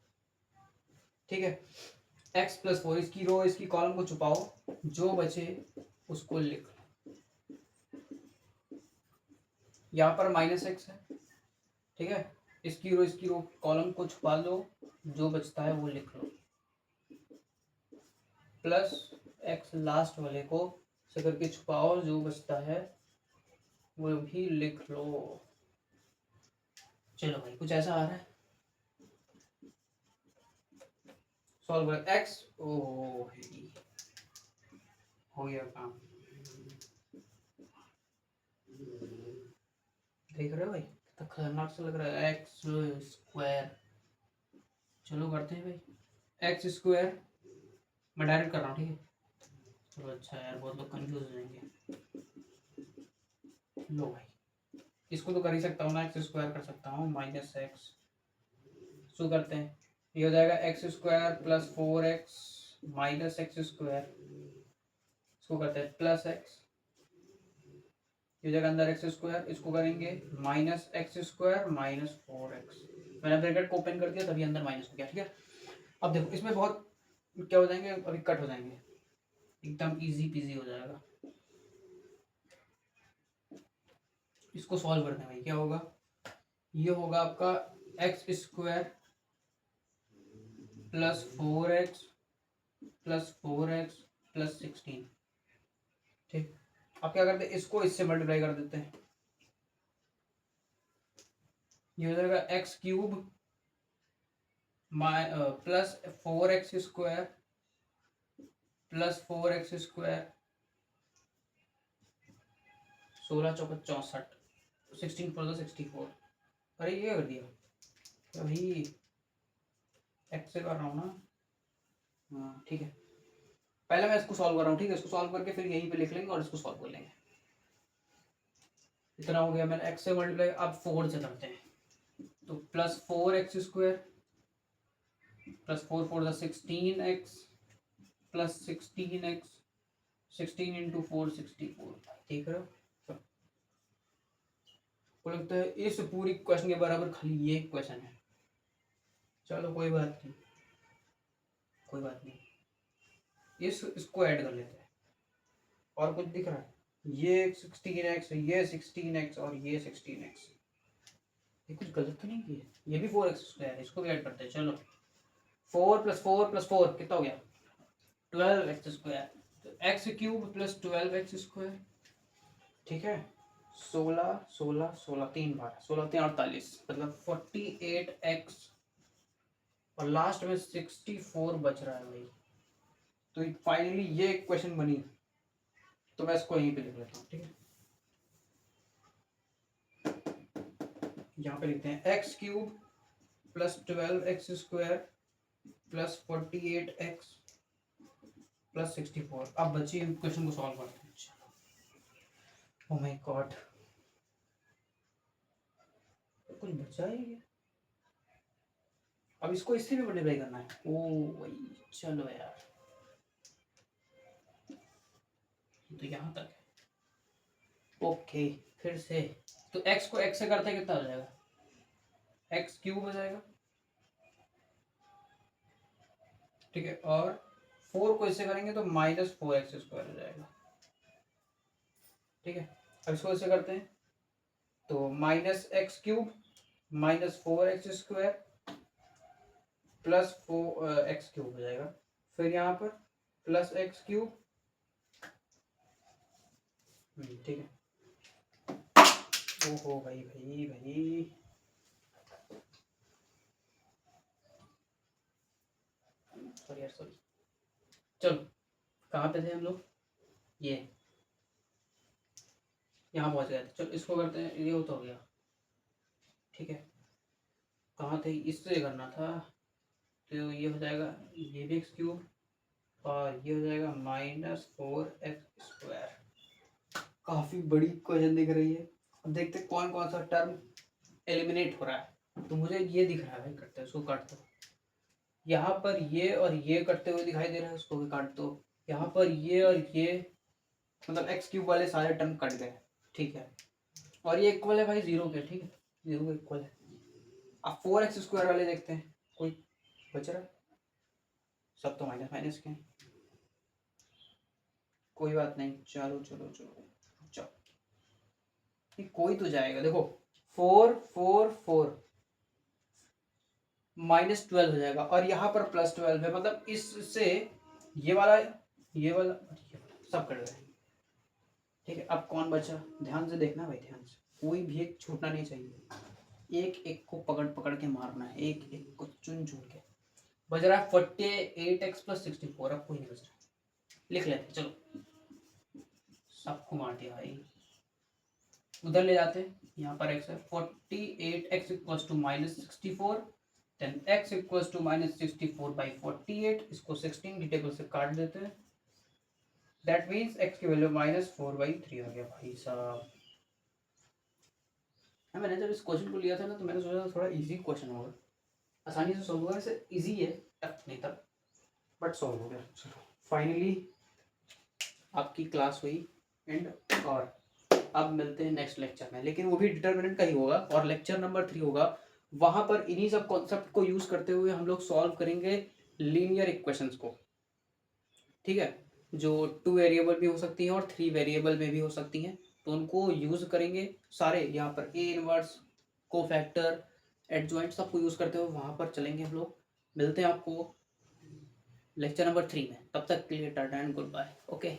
[SPEAKER 1] ठीक है, x प्लस 4, इसकी रो इसकी कॉलम को छुपाओ, जो बचे उसको लिख लो, यहाँ पर माइनस x है, ठीक है, इसकी रो कॉलम को छुपा लो, जो बचता है वो लिख लो, प्लस x लास्ट वाले को से करके छुपाओ, जो बचता है वो भी लिख लो। चलो भाई कुछ ऐसा आ रहा है, सॉल्व कर x, ओ हो गया काम, देख रहे हो भाई तो खतरनाक सा लग रहा है, एक्स स्क्वायर, चलो करते हैं भाई, एक्स स्क्वायर मैं डायरेक्ट कर रहा हूँ, ठीक है। चलो अच्छा यार, बहुत लोग कंफ्यूज हो जाएंगे, लो भाई इसको तो कर ही सकता हूँ ना, एक्स स्क्वायर कर सकता हूँ, माइनस एक्स, शो करते हैं, ये हो जाएगा x square plus 4x minus x square, इसको करते हैं प्लस एक्स, की जगह अंदर एक्स स्क्वायर, इसको करेंगे minus x square minus 4x। मैंने ब्रैकेट को ओपन कर दिया तभी अंदर माइनस हो गया। ठीक है, अब देखो इसमें बहुत क्या हो जाएंगे, अभी कट हो जाएंगे, एकदम इजी पीजी हो जाएगा। इसको सॉल्व करते हैं भाई, क्या होगा, ये होगा आपका x square plus 4x plus 4x plus 16। ठीक, अब क्या करते हैं, इसको इससे मल्टीप्लाई कर देते हैं, ये हो जाएगा x cube plus 4x square plus 4x square 16 चौका 64, 16 4 64। अरे ये कर दिया भाई, एक्स से कर रहा हूँ ना। हाँ ठीक है, पहले मैं इसको सॉल्व कर रहा हूँ। ठीक है, इसको सॉल्व करके फिर यहीं पे लिख लेंगे और इसको सॉल्व कर लेंगे। इतना हो गया, मैंने एक्स से मल्टीप्लाई, अब 4 से करते हैं, तो plus 4x square plus 4 4 16x plus 16x, 16 into 4 64। ठीक है, को लगता है इस पूरी क्वेश्चन के बराबर खाली ये क्वेश्चन है। चलो कोई बात नहीं, कोई बात नहीं, इसको ऐड कर लेते हैं। और कुछ दिख रहा है, ये 16x, ये 16x और ये 16x, ये कुछ गलत तो नहीं किया, ये भी 4x स्क्वायर है, इसको भी ऐड करते हैं। चलो 4 प्लस 4 प्लस 4 कितना हो गया, 12x स्क्वायर, तो x cube plus 12x square. ठीक है, 16 16 16 3 12, 16 3 48, मतलब 48x और लास्ट में 64 बच रहा है भाई। तो फाइनली ये क्वेश्चन बनी, तो मैं इसको यहीं पे लिख लेता हूँ। ठीक है, यहाँ पे लिखते हैं x cube plus 12x square plus 48x plus 64। अब बची क्वेश्चन को सॉल्व करते हैं। ओह माय गॉड, कुछ बचा ही है, अब इसको इससे भी मल्टीप्लाई करना है। ओ वही, चलो यार, तो यहाँ तक है। ओके, फिर से तो x को x से करते कितना हो जाएगा, एक्स क्यूब हो जाएगा। ठीक है, और 4 को इससे करेंगे तो माइनस 4x स्क्वायर हो जाएगा। ठीक है, अब इसको इससे करते हैं तो minus x cube minus 4x square plus 4x cube हो जाएगा। फिर यहाँ पर प्लस एक्स क्यूब, ठीक है। ओहो भाई भाई भाई, सॉरी यार सॉरी। चलो कहाँ पे थे हम लोग, ये यहाँ पहुँच गए थे। चलो इसको करते हैं, ये तो हो गया। ठीक है, कहाँ थे, इससे करना था, तो ये हो जाएगा, ये भी एक्स क्यूब और ये हो जाएगा माइनस 4x स्क्वायर। काफ़ी बड़ी क्वेश्चन दिख रही है। अब देखते कौन कौन सा टर्म एलिमिनेट हो रहा है। तो मुझे ये दिख रहा है भाई, करते हैं, इसको काट दो। यहाँ पर ये और ये कटते हुए दिखाई दे रहा है, उसको भी काट दो। यहाँ पर ये और ये, मतलब एक्स क्यूब वाले सारे टर्म कट गए। ठीक है, और ये इक्वल है भाई 0 के। ठीक है, 0 के इक्वल है। अब 4x स्क्वायर वाले देखते हैं, कोई बच रहा है, सब तो माइनस माइनस के हैं। कोई बात नहीं, चलो चलो चलो चलो, कोई तो जाएगा। देखो 4 4 4 माइनस 12 हो जाएगा और यहाँ पर प्लस 12 है, मतलब इससे ये वाला सब कट गए। ठीक है, अब कौन बचा, ध्यान से देखना भाई, ध्यान से, कोई भी एक छूटना नहीं चाहिए। एक एक को पकड़ पकड़ के मारना है, एक एक को चुन चुन के। बच रहा है 48x प्लस 64। अब कोई नहीं बच रहा, लिख लेते चलो, सबको मार दिया भाई। उधर ले जाते हैं, यहाँ पर x है 48x equals to minus 64, then x equals to minus 64 by 48। इसको 16 की टेबल से काट देते हैं, दैट मीन्स x की वैल्यू माइनस 4/3 आ गया भाई साहब। मैंने जब इस क्वेश्चन को लिया था ना, तो मैंने सोचा था थोड़ा इजी क्वेश्चन होगा, आसानी से सॉल्व होगा। वैसे इजी है, टफ नहीं था, बट सॉल्व हो गया। चलो फाइनली आपकी क्लास हुई एंड, और अब मिलते हैं नेक्स्ट लेक्चर में, लेकिन वो भी डिटर्मिनेंट का ही होगा और लेक्चर नंबर 3 होगा। वहां पर इन्हीं सब कॉन्सेप्ट को यूज करते हुए हम लोग सॉल्व करेंगे लीनियर इक्वेशंस को। ठीक है, जो 2 वेरिएबल भी हो सकती हैं और 3 वेरिएबल में भी हो सकती हैं, तो उनको यूज करेंगे सारे। यहाँ पर ए इनवर्स, कोफैक्टर, एडजॉइंट सबको यूज करते हुए वहां पर चलेंगे हम लोग। मिलते हैं आपको लेक्चर नंबर 3 में, तब तक के लिए tata and good bye. Okay.